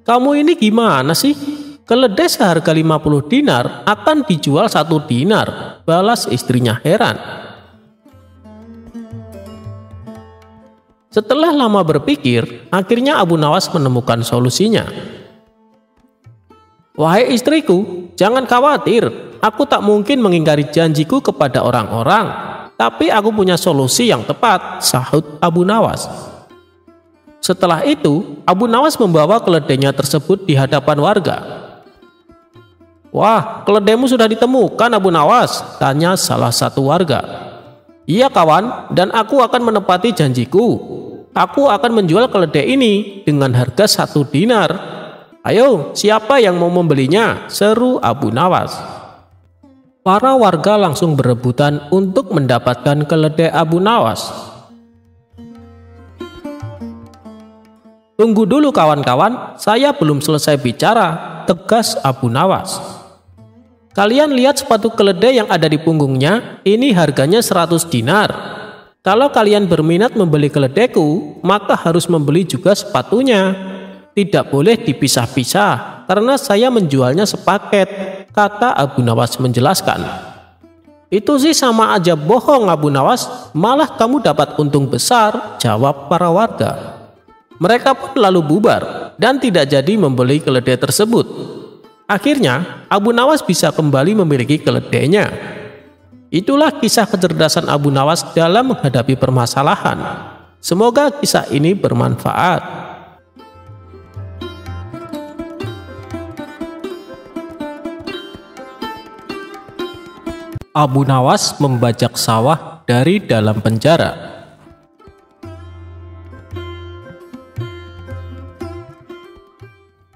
"Kamu ini gimana sih? Keledai seharga 50 dinar akan dijual 1 dinar, balas istrinya heran. Setelah lama berpikir, akhirnya Abu Nawas menemukan solusinya. "Wahai istriku, jangan khawatir, aku tak mungkin mengingkari janjiku kepada orang-orang, tapi aku punya solusi yang tepat," sahut Abu Nawas. Setelah itu, Abu Nawas membawa keledainya tersebut di hadapan warga. "Wah, keledaimu sudah ditemukan Abu Nawas?" tanya salah satu warga. "Iya kawan, dan aku akan menepati janjiku. Aku akan menjual keledai ini dengan harga 1 dinar. Ayo, siapa yang mau membelinya?" seru Abu Nawas. Para warga langsung berebutan untuk mendapatkan keledai Abu Nawas. "Tunggu dulu kawan-kawan, saya belum selesai bicara," tegas Abu Nawas. "Kalian lihat sepatu keledai yang ada di punggungnya, ini harganya 100 dinar. Kalau kalian berminat membeli keledaiku, maka harus membeli juga sepatunya. Tidak boleh dipisah-pisah, karena saya menjualnya sepaket," kata Abu Nawas menjelaskan. "Itu sih sama aja bohong Abu Nawas, malah kamu dapat untung besar," jawab para warga. Mereka pun lalu bubar dan tidak jadi membeli keledai tersebut. Akhirnya, Abu Nawas bisa kembali memiliki keledainya. Itulah kisah kecerdasan Abu Nawas dalam menghadapi permasalahan. Semoga kisah ini bermanfaat. Abu Nawas membajak sawah dari dalam penjara.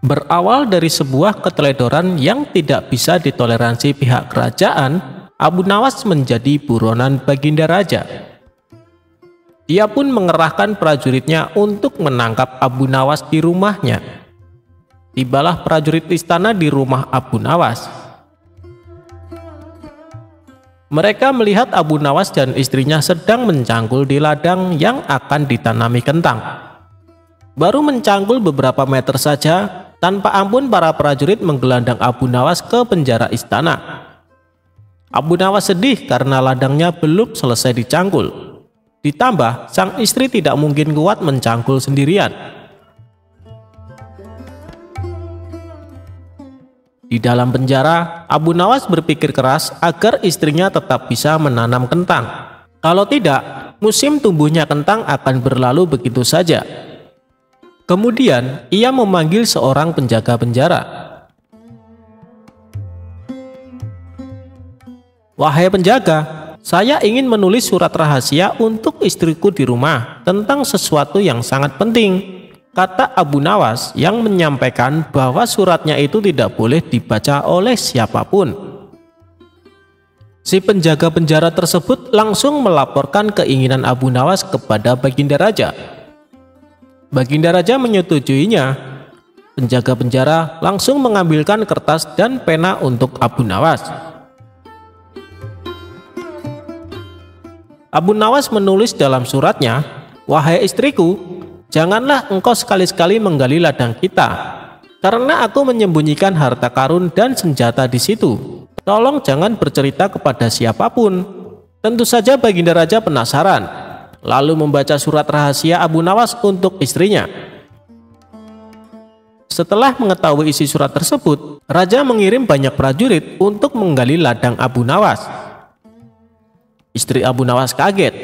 Berawal dari sebuah keteledoran yang tidak bisa ditoleransi pihak kerajaan, Abu Nawas menjadi buronan Baginda Raja. Dia pun mengerahkan prajuritnya untuk menangkap Abu Nawas di rumahnya. Tibalah prajurit istana di rumah Abu Nawas. Mereka melihat Abu Nawas dan istrinya sedang mencangkul di ladang yang akan ditanami kentang. Baru mencangkul beberapa meter saja, tanpa ampun para prajurit menggelandang Abu Nawas ke penjara istana. Abu Nawas sedih karena ladangnya belum selesai dicangkul. Ditambah, sang istri tidak mungkin kuat mencangkul sendirian. Di dalam penjara, Abu Nawas berpikir keras agar istrinya tetap bisa menanam kentang. Kalau tidak, musim tumbuhnya kentang akan berlalu begitu saja. Kemudian, ia memanggil seorang penjaga penjara. "Wahai penjaga, Saya ingin menulis surat rahasia untuk istriku di rumah tentang sesuatu yang sangat penting, kata Abu Nawas yang menyampaikan bahwa suratnya itu tidak boleh dibaca oleh siapapun. Si penjaga penjara tersebut langsung melaporkan keinginan Abu Nawas kepada Baginda Raja. Baginda Raja menyetujuinya. Penjaga penjara langsung mengambilkan kertas dan pena untuk Abu Nawas. Abu Nawas menulis dalam suratnya, "Wahai istriku, janganlah engkau sekali-sekali menggali ladang kita, karena aku menyembunyikan harta karun dan senjata di situ. Tolong jangan bercerita kepada siapapun." Tentu saja Baginda Raja penasaran, lalu membaca surat rahasia Abu Nawas untuk istrinya. Setelah mengetahui isi surat tersebut, Raja mengirim banyak prajurit untuk menggali ladang Abu Nawas. Istri Abu Nawas kaget.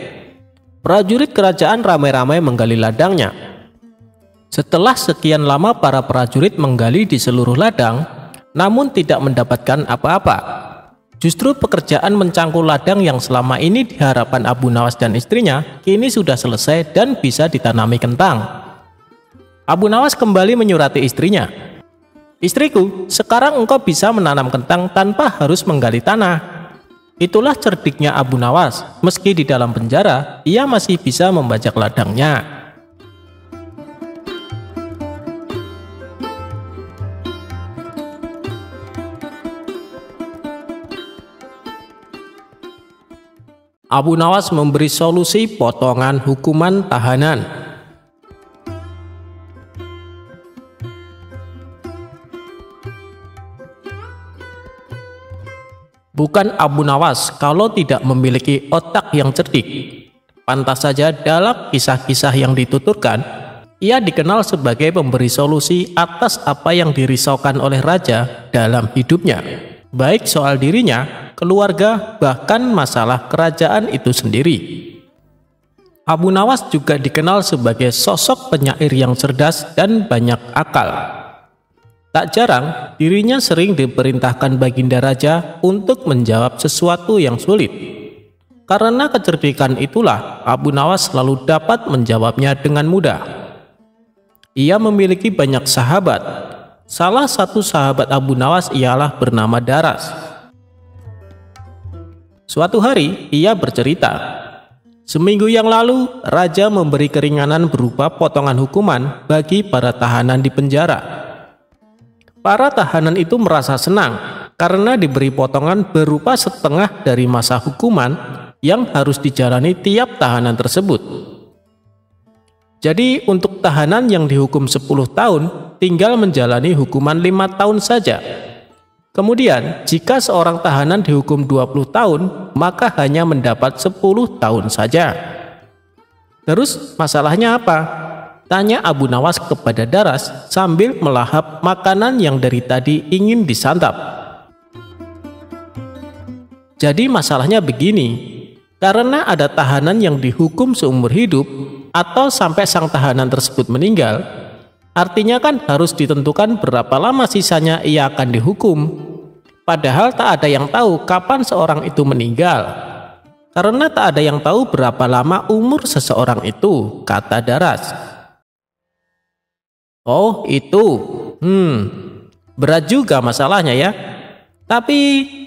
Prajurit kerajaan ramai-ramai menggali ladangnya. Setelah sekian lama para prajurit menggali di seluruh ladang, namun tidak mendapatkan apa-apa. Justru pekerjaan mencangkul ladang yang selama ini di hadapan Abu Nawas dan istrinya kini sudah selesai dan bisa ditanami kentang. Abu Nawas kembali menyurati istrinya, "Istriku, sekarang engkau bisa menanam kentang tanpa harus menggali tanah." Itulah cerdiknya Abu Nawas. Meski di dalam penjara, ia masih bisa membajak ladangnya. Abu Nawas memberi solusi potongan hukuman tahanan. Bukan Abu Nawas kalau tidak memiliki otak yang cerdik. Pantas saja dalam kisah-kisah yang dituturkan, ia dikenal sebagai pemberi solusi atas apa yang dirisaukan oleh raja dalam hidupnya, baik soal dirinya, keluarga, bahkan masalah kerajaan itu sendiri. Abu Nawas juga dikenal sebagai sosok penyair yang cerdas dan banyak akal. Tak jarang, dirinya sering diperintahkan Baginda Raja untuk menjawab sesuatu yang sulit. Karena kecerdikan itulah, Abu Nawas selalu dapat menjawabnya dengan mudah. Ia memiliki banyak sahabat. Salah satu sahabat Abu Nawas ialah bernama Daras. Suatu hari, ia bercerita, "Seminggu yang lalu, Raja memberi keringanan berupa potongan hukuman bagi para tahanan di penjara. Para tahanan itu merasa senang karena diberi potongan berupa setengah dari masa hukuman yang harus dijalani tiap tahanan tersebut. Jadi untuk tahanan yang dihukum 10 tahun tinggal menjalani hukuman 5 tahun saja. Kemudian jika seorang tahanan dihukum 20 tahun maka hanya mendapat 10 tahun saja. Terus masalahnya apa?" tanya Abu Nawas kepada Daras sambil melahap makanan yang dari tadi ingin disantap. "Jadi masalahnya begini, karena ada tahanan yang dihukum seumur hidup atau sampai sang tahanan tersebut meninggal, artinya kan harus ditentukan berapa lama sisanya ia akan dihukum. Padahal tak ada yang tahu kapan seorang itu meninggal. Karena tak ada yang tahu berapa lama umur seseorang itu," kata Daras. "Oh itu, berat juga masalahnya ya. Tapi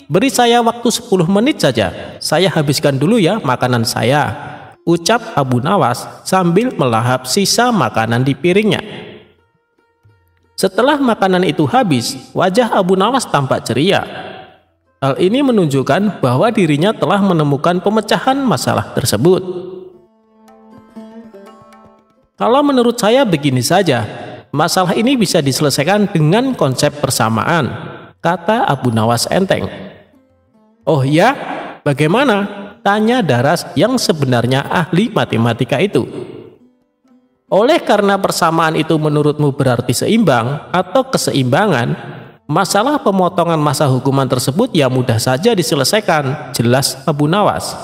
beri saya waktu 10 menit saja, saya habiskan dulu ya makanan saya," ucap Abu Nawas sambil melahap sisa makanan di piringnya. Setelah makanan itu habis, wajah Abu Nawas tampak ceria. Hal ini menunjukkan bahwa dirinya telah menemukan pemecahan masalah tersebut. "Kalau menurut saya begini saja, masalah ini bisa diselesaikan dengan konsep persamaan," kata Abu Nawas enteng. "Oh ya, bagaimana?" tanya Daras yang sebenarnya ahli matematika itu. "Oleh karena persamaan itu menurutmu berarti seimbang atau keseimbangan, masalah pemotongan masa hukuman tersebut ya mudah saja diselesaikan," jelas Abu Nawas.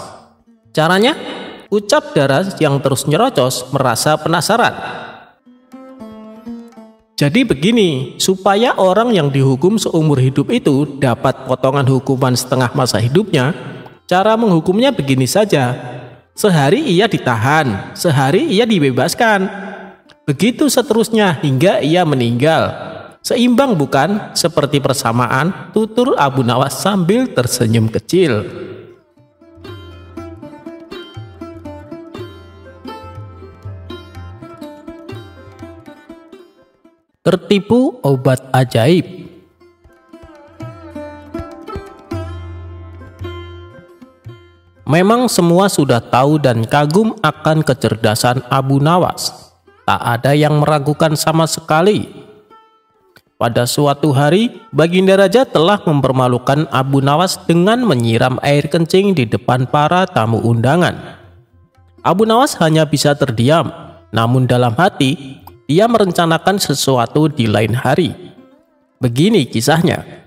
"Caranya?" ucap Daras yang terus nyerocos merasa penasaran. "Jadi begini, supaya orang yang dihukum seumur hidup itu dapat potongan hukuman setengah masa hidupnya, Cara menghukumnya begini saja. Sehari ia ditahan, sehari ia dibebaskan. Begitu seterusnya hingga ia meninggal. Seimbang bukan? Seperti persamaan, tutur Abu Nawas sambil tersenyum kecil. Tertipu obat ajaib. Memang semua sudah tahu dan kagum akan kecerdasan Abu Nawas. Tak ada yang meragukan sama sekali. Pada suatu hari, Baginda Raja telah mempermalukan Abu Nawas dengan menyiram air kencing di depan para tamu undangan. Abu Nawas hanya bisa terdiam, namun dalam hati, dia merencanakan sesuatu di lain hari. Begini kisahnya.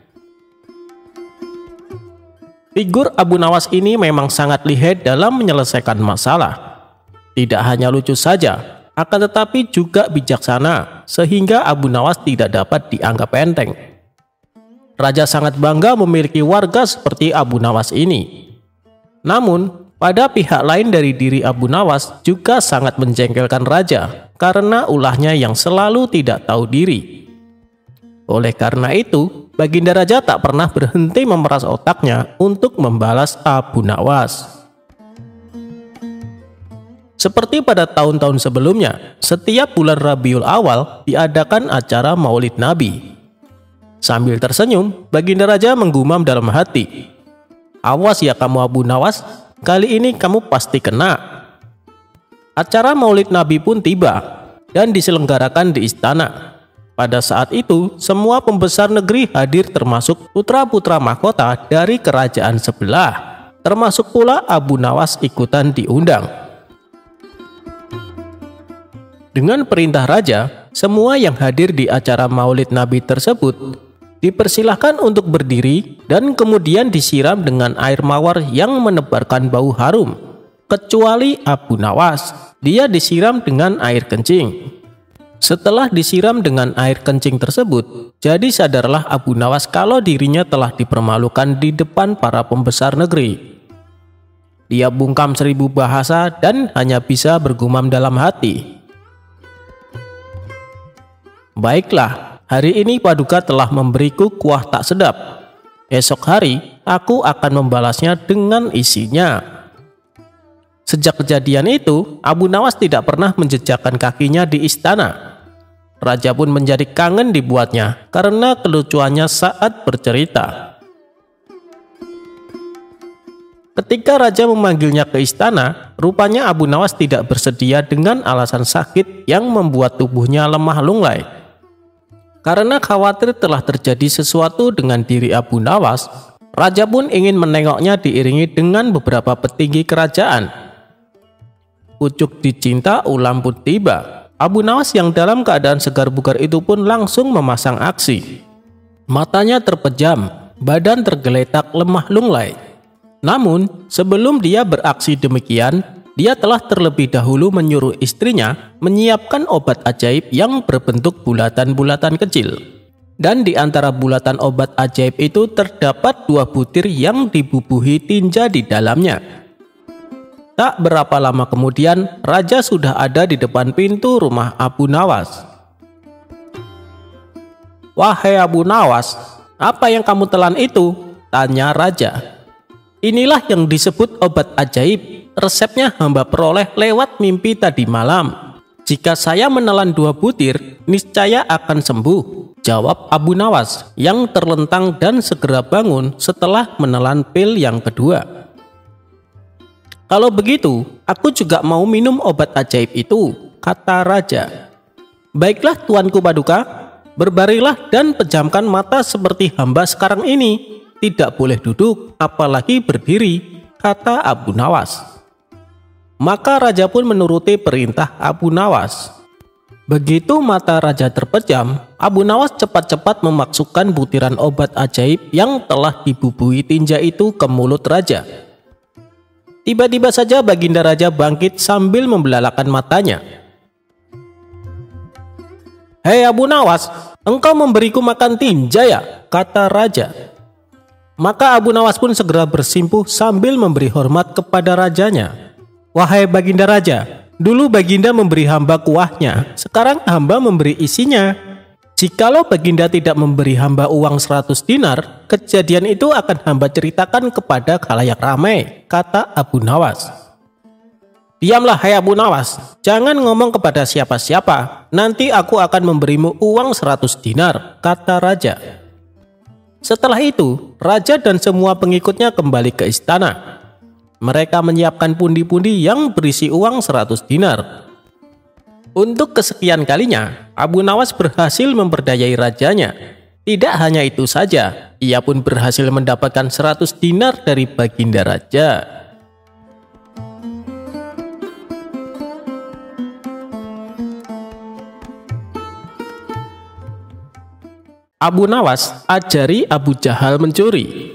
Figur Abu Nawas ini memang sangat lihai dalam menyelesaikan masalah. Tidak hanya lucu saja, akan tetapi juga bijaksana, sehingga Abu Nawas tidak dapat dianggap enteng. Raja sangat bangga memiliki warga seperti Abu Nawas ini. Namun, pada pihak lain dari diri Abu Nawas juga sangat menjengkelkan raja, karena ulahnya yang selalu tidak tahu diri. Oleh karena itu, Baginda Raja tak pernah berhenti memeras otaknya untuk membalas Abu Nawas. Seperti pada tahun-tahun sebelumnya, setiap bulan Rabiul Awal diadakan acara Maulid Nabi. Sambil tersenyum, Baginda Raja menggumam dalam hati, "Awas ya kamu Abu Nawas, kali ini kamu pasti kena." Acara Maulid Nabi pun tiba dan diselenggarakan di istana. Pada saat itu, semua pembesar negeri hadir termasuk putra-putra mahkota dari kerajaan sebelah. Termasuk pula Abu Nawas ikutan diundang. Dengan perintah raja, semua yang hadir di acara Maulid Nabi tersebut dipersilahkan untuk berdiri dan kemudian disiram dengan air mawar yang menebarkan bau harum. Kecuali Abu Nawas, dia disiram dengan air kencing. Setelah disiram dengan air kencing tersebut, jadi sadarlah Abu Nawas kalau dirinya telah dipermalukan di depan para pembesar negeri. Dia bungkam 1000 bahasa dan hanya bisa bergumam dalam hati, "Baiklah, hari ini Paduka telah memberiku kuah tak sedap. Esok hari, aku akan membalasnya dengan isinya." Sejak kejadian itu, Abu Nawas tidak pernah menjejakkan kakinya di istana. Raja pun menjadi kangen dibuatnya karena kelucuannya saat bercerita. Ketika raja memanggilnya ke istana, rupanya Abu Nawas tidak bersedia dengan alasan sakit yang membuat tubuhnya lemah lunglai. Karena khawatir telah terjadi sesuatu dengan diri Abu Nawas, raja pun ingin menengoknya diiringi dengan beberapa petinggi kerajaan. Pucuk dicinta ulam pun tiba. Abu Nawas yang dalam keadaan segar bugar itu pun langsung memasang aksi. Matanya terpejam, badan tergeletak lemah lunglai. Namun, sebelum dia beraksi demikian, dia telah terlebih dahulu menyuruh istrinya menyiapkan obat ajaib yang berbentuk bulatan-bulatan kecil. Dan di antara bulatan obat ajaib itu terdapat 2 butir yang dibubuhi tinja di dalamnya. Tak berapa lama kemudian, raja sudah ada di depan pintu rumah Abu Nawas. "Wahai Abu Nawas, apa yang kamu telan itu?" tanya raja. "Inilah yang disebut obat ajaib. Resepnya hamba peroleh lewat mimpi tadi malam. Jika saya menelan 2 butir, niscaya akan sembuh," jawab Abu Nawas yang terlentang dan segera bangun setelah menelan pil yang kedua. "Kalau begitu, aku juga mau minum obat ajaib itu," kata raja. "Baiklah Tuanku Paduka, berbaringlah dan pejamkan mata seperti hamba sekarang ini. Tidak boleh duduk, apalagi berdiri," kata Abu Nawas. Maka raja pun menuruti perintah Abu Nawas. Begitu mata raja terpejam, Abu Nawas cepat-cepat memasukkan butiran obat ajaib yang telah dibubuhi tinja itu ke mulut raja. Tiba-tiba saja Baginda Raja bangkit sambil membelalakan matanya. "Hei Abu Nawas, engkau memberiku makan tinja ya?" kata raja. Maka Abu Nawas pun segera bersimpuh sambil memberi hormat kepada rajanya. "Wahai Baginda Raja, dulu Baginda memberi hamba kuahnya, sekarang hamba memberi isinya. Jikalau Baginda tidak memberi hamba uang 100 dinar, kejadian itu akan hamba ceritakan kepada khalayak ramai," kata Abu Nawas. "Diamlah hai Abu Nawas, jangan ngomong kepada siapa-siapa, nanti aku akan memberimu uang 100 dinar, kata raja. Setelah itu, raja dan semua pengikutnya kembali ke istana. Mereka menyiapkan pundi-pundi yang berisi uang 100 dinar. Untuk kesekian kalinya, Abu Nawas berhasil memperdayai rajanya. Tidak hanya itu saja, ia pun berhasil mendapatkan 100 dinar dari Baginda Raja. Abu Nawas ajari Abu Jahal mencuri.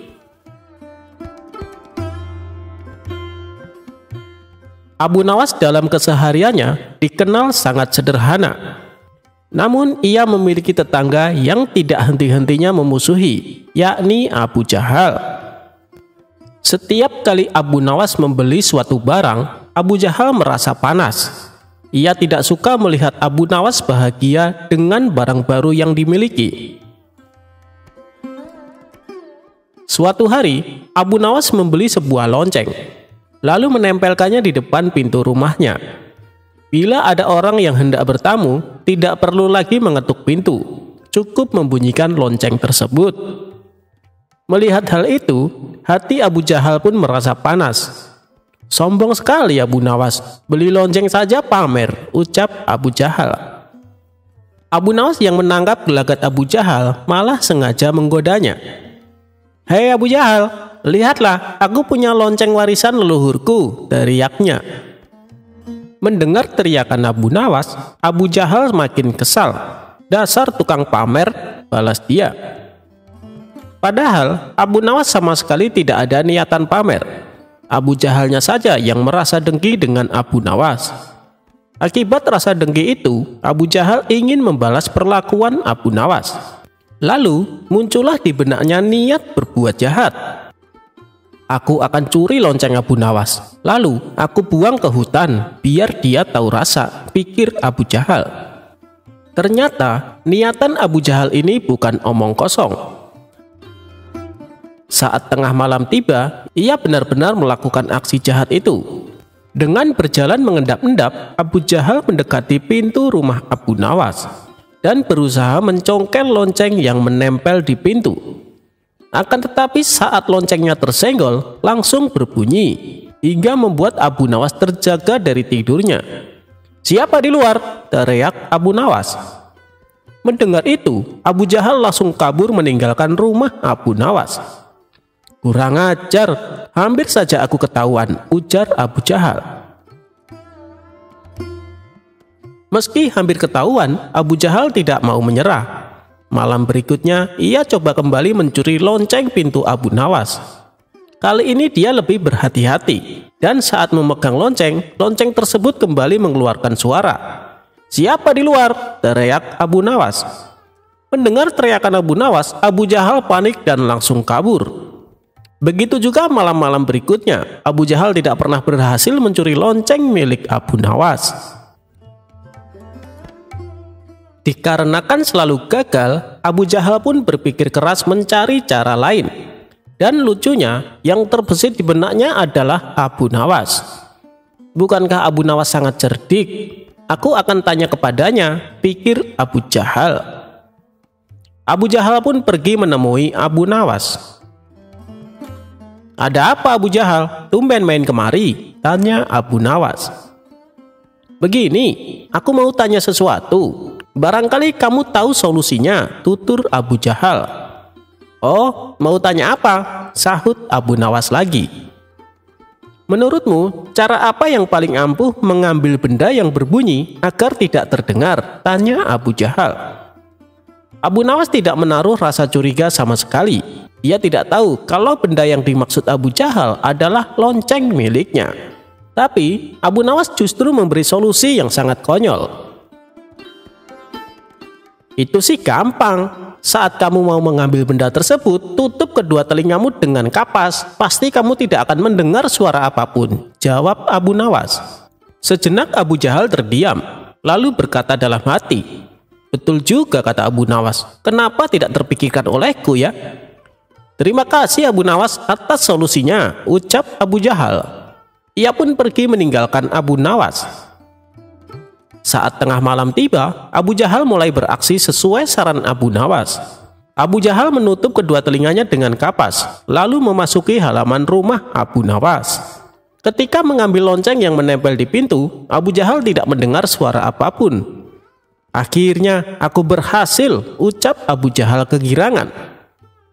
Abu Nawas dalam kesehariannya dikenal sangat sederhana. Namun ia memiliki tetangga yang tidak henti-hentinya memusuhi, yakni Abu Jahal. Setiap kali Abu Nawas membeli suatu barang, Abu Jahal merasa panas. Ia tidak suka melihat Abu Nawas bahagia dengan barang baru yang dimiliki. Suatu hari, Abu Nawas membeli sebuah lonceng, lalu menempelkannya di depan pintu rumahnya. Bila ada orang yang hendak bertamu, tidak perlu lagi mengetuk pintu, cukup membunyikan lonceng tersebut. Melihat hal itu, hati Abu Jahal pun merasa panas. "Sombong sekali Abu Nawas, beli lonceng saja pamer," ucap Abu Jahal. Abu Nawas yang menangkap gelagat Abu Jahal malah sengaja menggodanya. "Hei Abu Jahal, lihatlah, aku punya lonceng warisan leluhurku," teriaknya. Mendengar teriakan Abu Nawas, Abu Jahal makin kesal. "Dasar tukang pamer," balas dia. Padahal Abu Nawas sama sekali tidak ada niatan pamer. Abu Jahalnya saja yang merasa dengki dengan Abu Nawas. Akibat rasa dengki itu, Abu Jahal ingin membalas perlakuan Abu Nawas. Lalu muncullah di benaknya niat berbuat jahat. "Aku akan curi lonceng Abu Nawas, lalu aku buang ke hutan biar dia tahu rasa," pikir Abu Jahal. Ternyata niatan Abu Jahal ini bukan omong kosong. Saat tengah malam tiba, ia benar-benar melakukan aksi jahat itu. Dengan berjalan mengendap-endap, Abu Jahal mendekati pintu rumah Abu Nawas dan berusaha mencongkel lonceng yang menempel di pintu. Akan tetapi saat loncengnya tersenggol, langsung berbunyi hingga membuat Abu Nawas terjaga dari tidurnya. "Siapa di luar?" teriak Abu Nawas. Mendengar itu, Abu Jahal langsung kabur meninggalkan rumah Abu Nawas. "Kurang ajar, hampir saja aku ketahuan," ujar Abu Jahal. Meski hampir ketahuan, Abu Jahal tidak mau menyerah. Malam berikutnya, ia coba kembali mencuri lonceng pintu Abu Nawas. Kali ini dia lebih berhati-hati, dan saat memegang lonceng, lonceng tersebut kembali mengeluarkan suara. "Siapa di luar?" teriak Abu Nawas. Mendengar teriakan Abu Nawas, Abu Jahal panik dan langsung kabur. Begitu juga malam-malam berikutnya, Abu Jahal tidak pernah berhasil mencuri lonceng milik Abu Nawas. Dikarenakan selalu gagal, Abu Jahal pun berpikir keras mencari cara lain. Dan lucunya, yang terbesit di benaknya adalah Abu Nawas. "Bukankah Abu Nawas sangat cerdik? Aku akan tanya kepadanya," pikir Abu Jahal. Abu Jahal pun pergi menemui Abu Nawas. "Ada apa Abu Jahal? Tumben main kemari?" tanya Abu Nawas. "Begini, aku mau tanya sesuatu. Barangkali kamu tahu solusinya," tutur Abu Jahal. "Oh, mau tanya apa?" sahut Abu Nawas lagi. "Menurutmu, cara apa yang paling ampuh mengambil benda yang berbunyi agar tidak terdengar?" tanya Abu Jahal. Abu Nawas tidak menaruh rasa curiga sama sekali. Ia tidak tahu kalau benda yang dimaksud Abu Jahal adalah lonceng miliknya. Tapi Abu Nawas justru memberi solusi yang sangat konyol. Itu sih gampang. Saat kamu mau mengambil benda tersebut, tutup kedua telingamu dengan kapas. Pasti kamu tidak akan mendengar suara apapun, jawab Abu Nawas. Sejenak Abu Jahal terdiam, lalu berkata dalam hati, betul juga kata Abu Nawas, kenapa tidak terpikirkan olehku ya? Terima kasih Abu Nawas atas solusinya, ucap Abu Jahal. Ia pun pergi meninggalkan Abu Nawas. Saat tengah malam tiba, Abu Jahal mulai beraksi sesuai saran Abu Nawas. Abu Jahal menutup kedua telinganya dengan kapas, lalu memasuki halaman rumah Abu Nawas. Ketika mengambil lonceng yang menempel di pintu, Abu Jahal tidak mendengar suara apapun. Akhirnya, aku berhasil, ucap Abu Jahal kegirangan.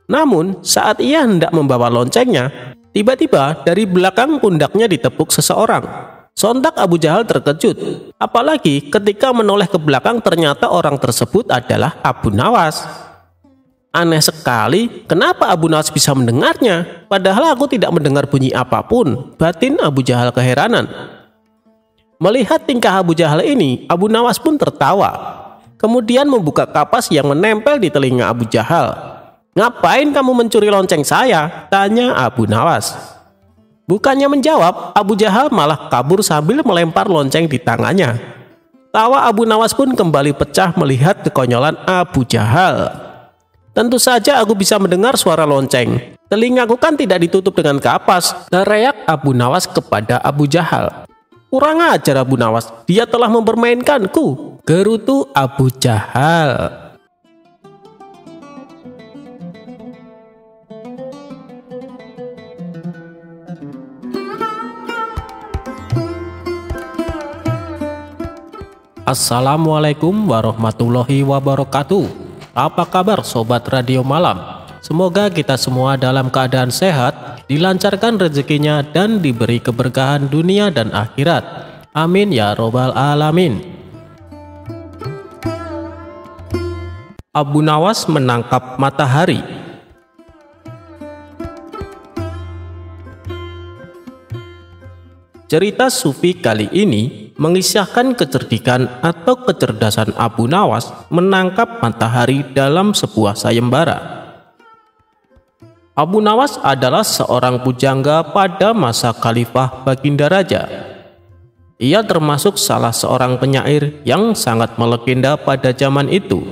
Namun, saat ia hendak membawa loncengnya, tiba-tiba dari belakang pundaknya ditepuk seseorang. Sontak Abu Jahal terkejut, apalagi ketika menoleh ke belakang ternyata orang tersebut adalah Abu Nawas. Aneh sekali, kenapa Abu Nawas bisa mendengarnya? Padahal aku tidak mendengar bunyi apapun, batin Abu Jahal keheranan. Melihat tingkah Abu Jahal ini, Abu Nawas pun tertawa. Kemudian membuka kapas yang menempel di telinga Abu Jahal. Ngapain kamu mencuri lonceng saya? Tanya Abu Nawas. Bukannya menjawab, Abu Jahal malah kabur sambil melempar lonceng di tangannya. Tawa Abu Nawas pun kembali pecah melihat kekonyolan Abu Jahal. Tentu saja aku bisa mendengar suara lonceng. Telingaku kan tidak ditutup dengan kapas, teriak Abu Nawas kepada Abu Jahal. Kurang ajar Abu Nawas, dia telah mempermainkanku, gerutu Abu Jahal. Assalamualaikum warahmatullahi wabarakatuh. Apa kabar sobat radio malam? Semoga kita semua dalam keadaan sehat, dilancarkan rezekinya dan diberi keberkahan dunia dan akhirat. Amin ya robbal alamin. Abu Nawas menangkap matahari. Cerita sufi kali ini mengisahkan kecerdikan atau kecerdasan Abu Nawas menangkap matahari dalam sebuah sayembara. Abu Nawas adalah seorang pujangga pada masa Khalifah Baginda Raja. Ia termasuk salah seorang penyair yang sangat melegenda pada zaman itu.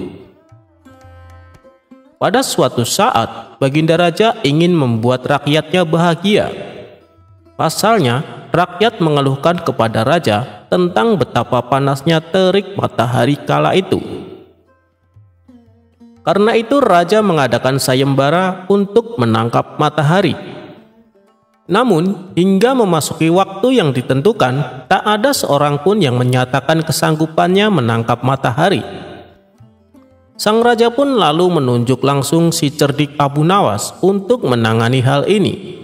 Pada suatu saat, Baginda Raja ingin membuat rakyatnya bahagia. Pasalnya, rakyat mengeluhkan kepada raja tentang betapa panasnya terik matahari kala itu. Karena itu raja mengadakan sayembara untuk menangkap matahari. Namun, hingga memasuki waktu yang ditentukan, tak ada seorang pun yang menyatakan kesanggupannya menangkap matahari. Sang raja pun lalu menunjuk langsung si cerdik Abu Nawas untuk menangani hal ini.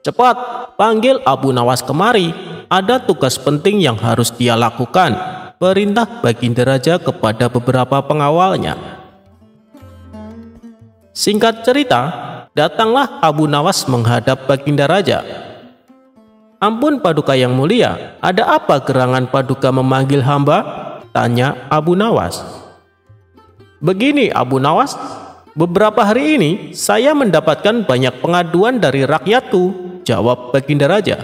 Cepat, panggil Abu Nawas kemari, ada tugas penting yang harus dia lakukan, perintah Baginda Raja kepada beberapa pengawalnya. Singkat cerita, datanglah Abu Nawas menghadap Baginda Raja. Ampun Paduka yang mulia, ada apa gerangan Paduka memanggil hamba? Tanya Abu Nawas. Begini Abu Nawas, beberapa hari ini saya mendapatkan banyak pengaduan dari rakyatku, jawab Baginda Raja.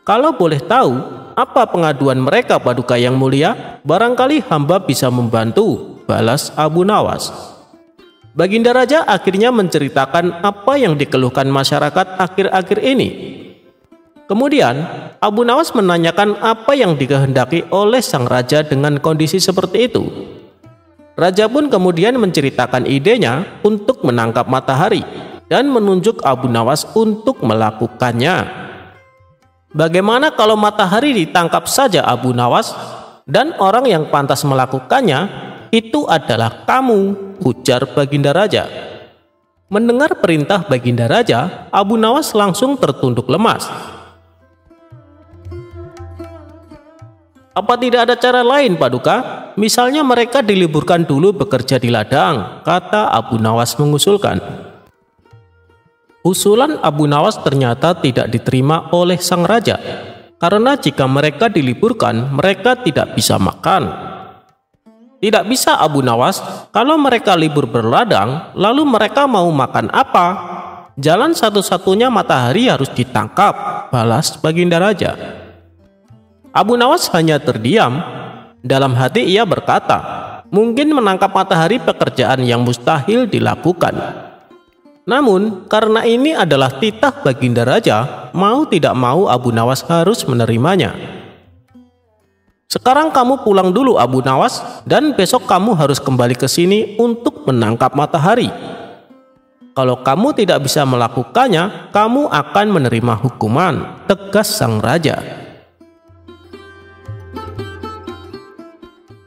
Kalau boleh tahu, apa pengaduan mereka Paduka yang mulia? Barangkali hamba bisa membantu, balas Abu Nawas. Baginda Raja akhirnya menceritakan apa yang dikeluhkan masyarakat akhir-akhir ini. Kemudian, Abu Nawas menanyakan apa yang dikehendaki oleh sang raja dengan kondisi seperti itu. Raja pun kemudian menceritakan idenya untuk menangkap matahari dan menunjuk Abu Nawas untuk melakukannya. Bagaimana kalau matahari ditangkap saja Abu Nawas, dan orang yang pantas melakukannya itu adalah kamu, ujar Baginda Raja. Mendengar perintah Baginda Raja, Abu Nawas langsung tertunduk lemas. Apa tidak ada cara lain Paduka? Misalnya mereka diliburkan dulu bekerja di ladang, kata Abu Nawas mengusulkan. Usulan Abu Nawas ternyata tidak diterima oleh sang raja, karena jika mereka diliburkan, mereka tidak bisa makan. Tidak bisa Abu Nawas, kalau mereka libur berladang, lalu mereka mau makan apa? Jalan satu-satunya matahari harus ditangkap, balas Baginda Raja. Abu Nawas hanya terdiam. Dalam hati ia berkata, mungkin menangkap matahari pekerjaan yang mustahil dilakukan. Namun, karena ini adalah titah Baginda Raja, mau tidak mau Abu Nawas harus menerimanya. Sekarang kamu pulang dulu Abu Nawas, dan besok kamu harus kembali ke sini untuk menangkap matahari. Kalau kamu tidak bisa melakukannya, kamu akan menerima hukuman, tegas sang raja.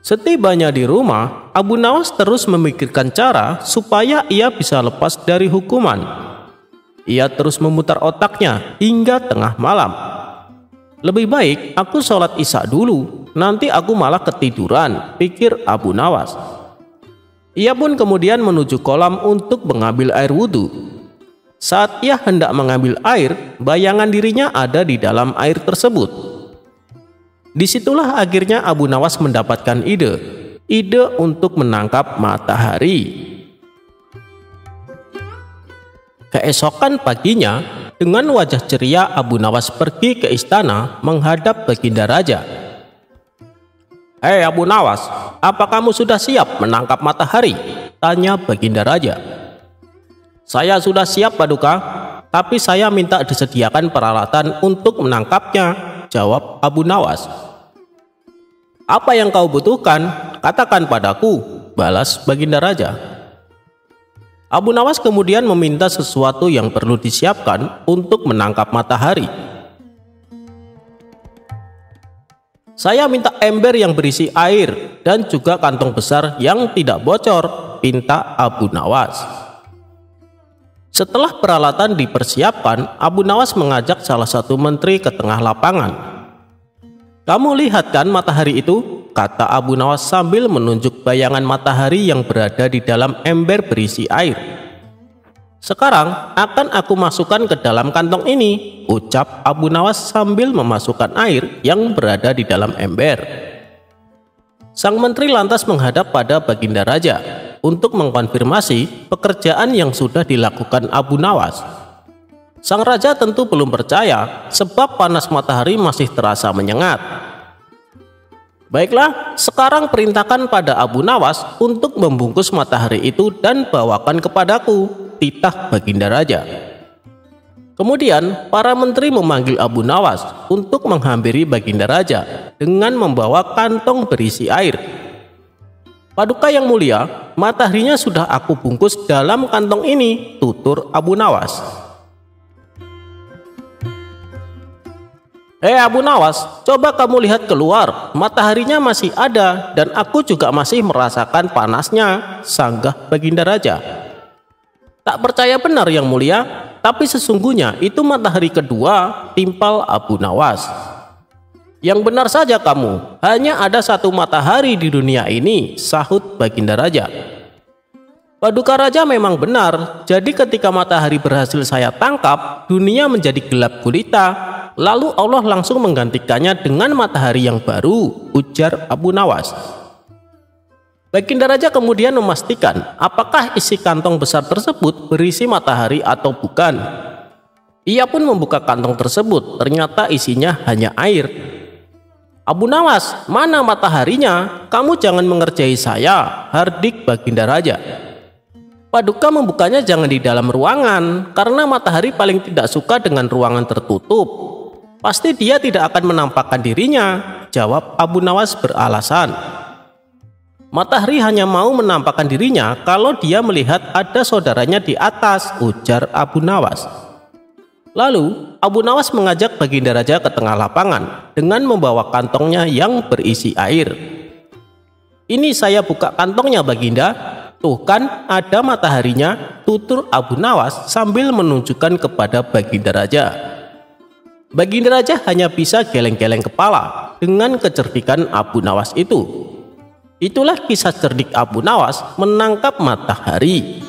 Setibanya di rumah, Abu Nawas terus memikirkan cara supaya ia bisa lepas dari hukuman. Ia terus memutar otaknya hingga tengah malam. Lebih baik aku sholat isya dulu, nanti aku malah ketiduran, pikir Abu Nawas. Ia pun kemudian menuju kolam untuk mengambil air wudhu. Saat ia hendak mengambil air, bayangan dirinya ada di dalam air tersebut. Disitulah akhirnya Abu Nawas mendapatkan ide untuk menangkap matahari. Keesokan paginya, dengan wajah ceria Abu Nawas pergi ke istana menghadap Baginda Raja. "Hei Abu Nawas, apa kamu sudah siap menangkap matahari?" tanya Baginda Raja. "Saya sudah siap Paduka, tapi saya minta disediakan peralatan untuk menangkapnya," jawab Abu Nawas. "Apa yang kau butuhkan? Katakan padaku," balas Baginda Raja. Abu Nawas kemudian meminta sesuatu yang perlu disiapkan untuk menangkap matahari. "Saya minta ember yang berisi air dan juga kantong besar yang tidak bocor," pinta Abu Nawas. Setelah peralatan dipersiapkan, Abu Nawas mengajak salah satu menteri ke tengah lapangan. "Kamu lihat kan matahari itu?" kata Abu Nawas sambil menunjuk bayangan matahari yang berada di dalam ember berisi air. "Sekarang akan aku masukkan ke dalam kantong ini," ucap Abu Nawas sambil memasukkan air yang berada di dalam ember. Sang menteri lantas menghadap pada Baginda Raja untuk mengkonfirmasi pekerjaan yang sudah dilakukan Abu Nawas. Sang raja tentu belum percaya sebab panas matahari masih terasa menyengat. "Baiklah, sekarang perintahkan pada Abu Nawas untuk membungkus matahari itu dan bawakan kepadaku," titah Baginda Raja. Kemudian para menteri memanggil Abu Nawas untuk menghampiri Baginda Raja dengan membawa kantong berisi air. "Paduka yang mulia, mataharinya sudah aku bungkus dalam kantong ini," tutur Abu Nawas. "Hei Abu Nawas, coba kamu lihat keluar, mataharinya masih ada dan aku juga masih merasakan panasnya," sanggah Baginda Raja. "Tak percaya benar yang mulia, tapi sesungguhnya itu matahari kedua," timpal Abu Nawas. "Yang benar saja kamu, hanya ada satu matahari di dunia ini," sahut Baginda Raja. "Paduka Raja memang benar, jadi ketika matahari berhasil saya tangkap, dunia menjadi gelap gulita. Lalu Allah langsung menggantikannya dengan matahari yang baru," ujar Abu Nawas. Baginda Raja kemudian memastikan apakah isi kantong besar tersebut berisi matahari atau bukan. Ia pun membuka kantong tersebut, ternyata isinya hanya air. "Abu Nawas, mana mataharinya? Kamu jangan mengerjai saya," hardik Baginda Raja. "Paduka membukanya jangan di dalam ruangan, karena matahari paling tidak suka dengan ruangan tertutup. Pasti dia tidak akan menampakkan dirinya," jawab Abu Nawas beralasan. "Matahari hanya mau menampakkan dirinya kalau dia melihat ada saudaranya di atas," ujar Abu Nawas. Lalu Abu Nawas mengajak Baginda Raja ke tengah lapangan dengan membawa kantongnya yang berisi air. "Ini saya buka kantongnya Baginda, tuh kan ada mataharinya," tutur Abu Nawas sambil menunjukkan kepada Baginda Raja. Baginda Raja hanya bisa geleng-geleng kepala dengan kecerdikan Abu Nawas itu. Itulah kisah cerdik Abu Nawas menangkap matahari.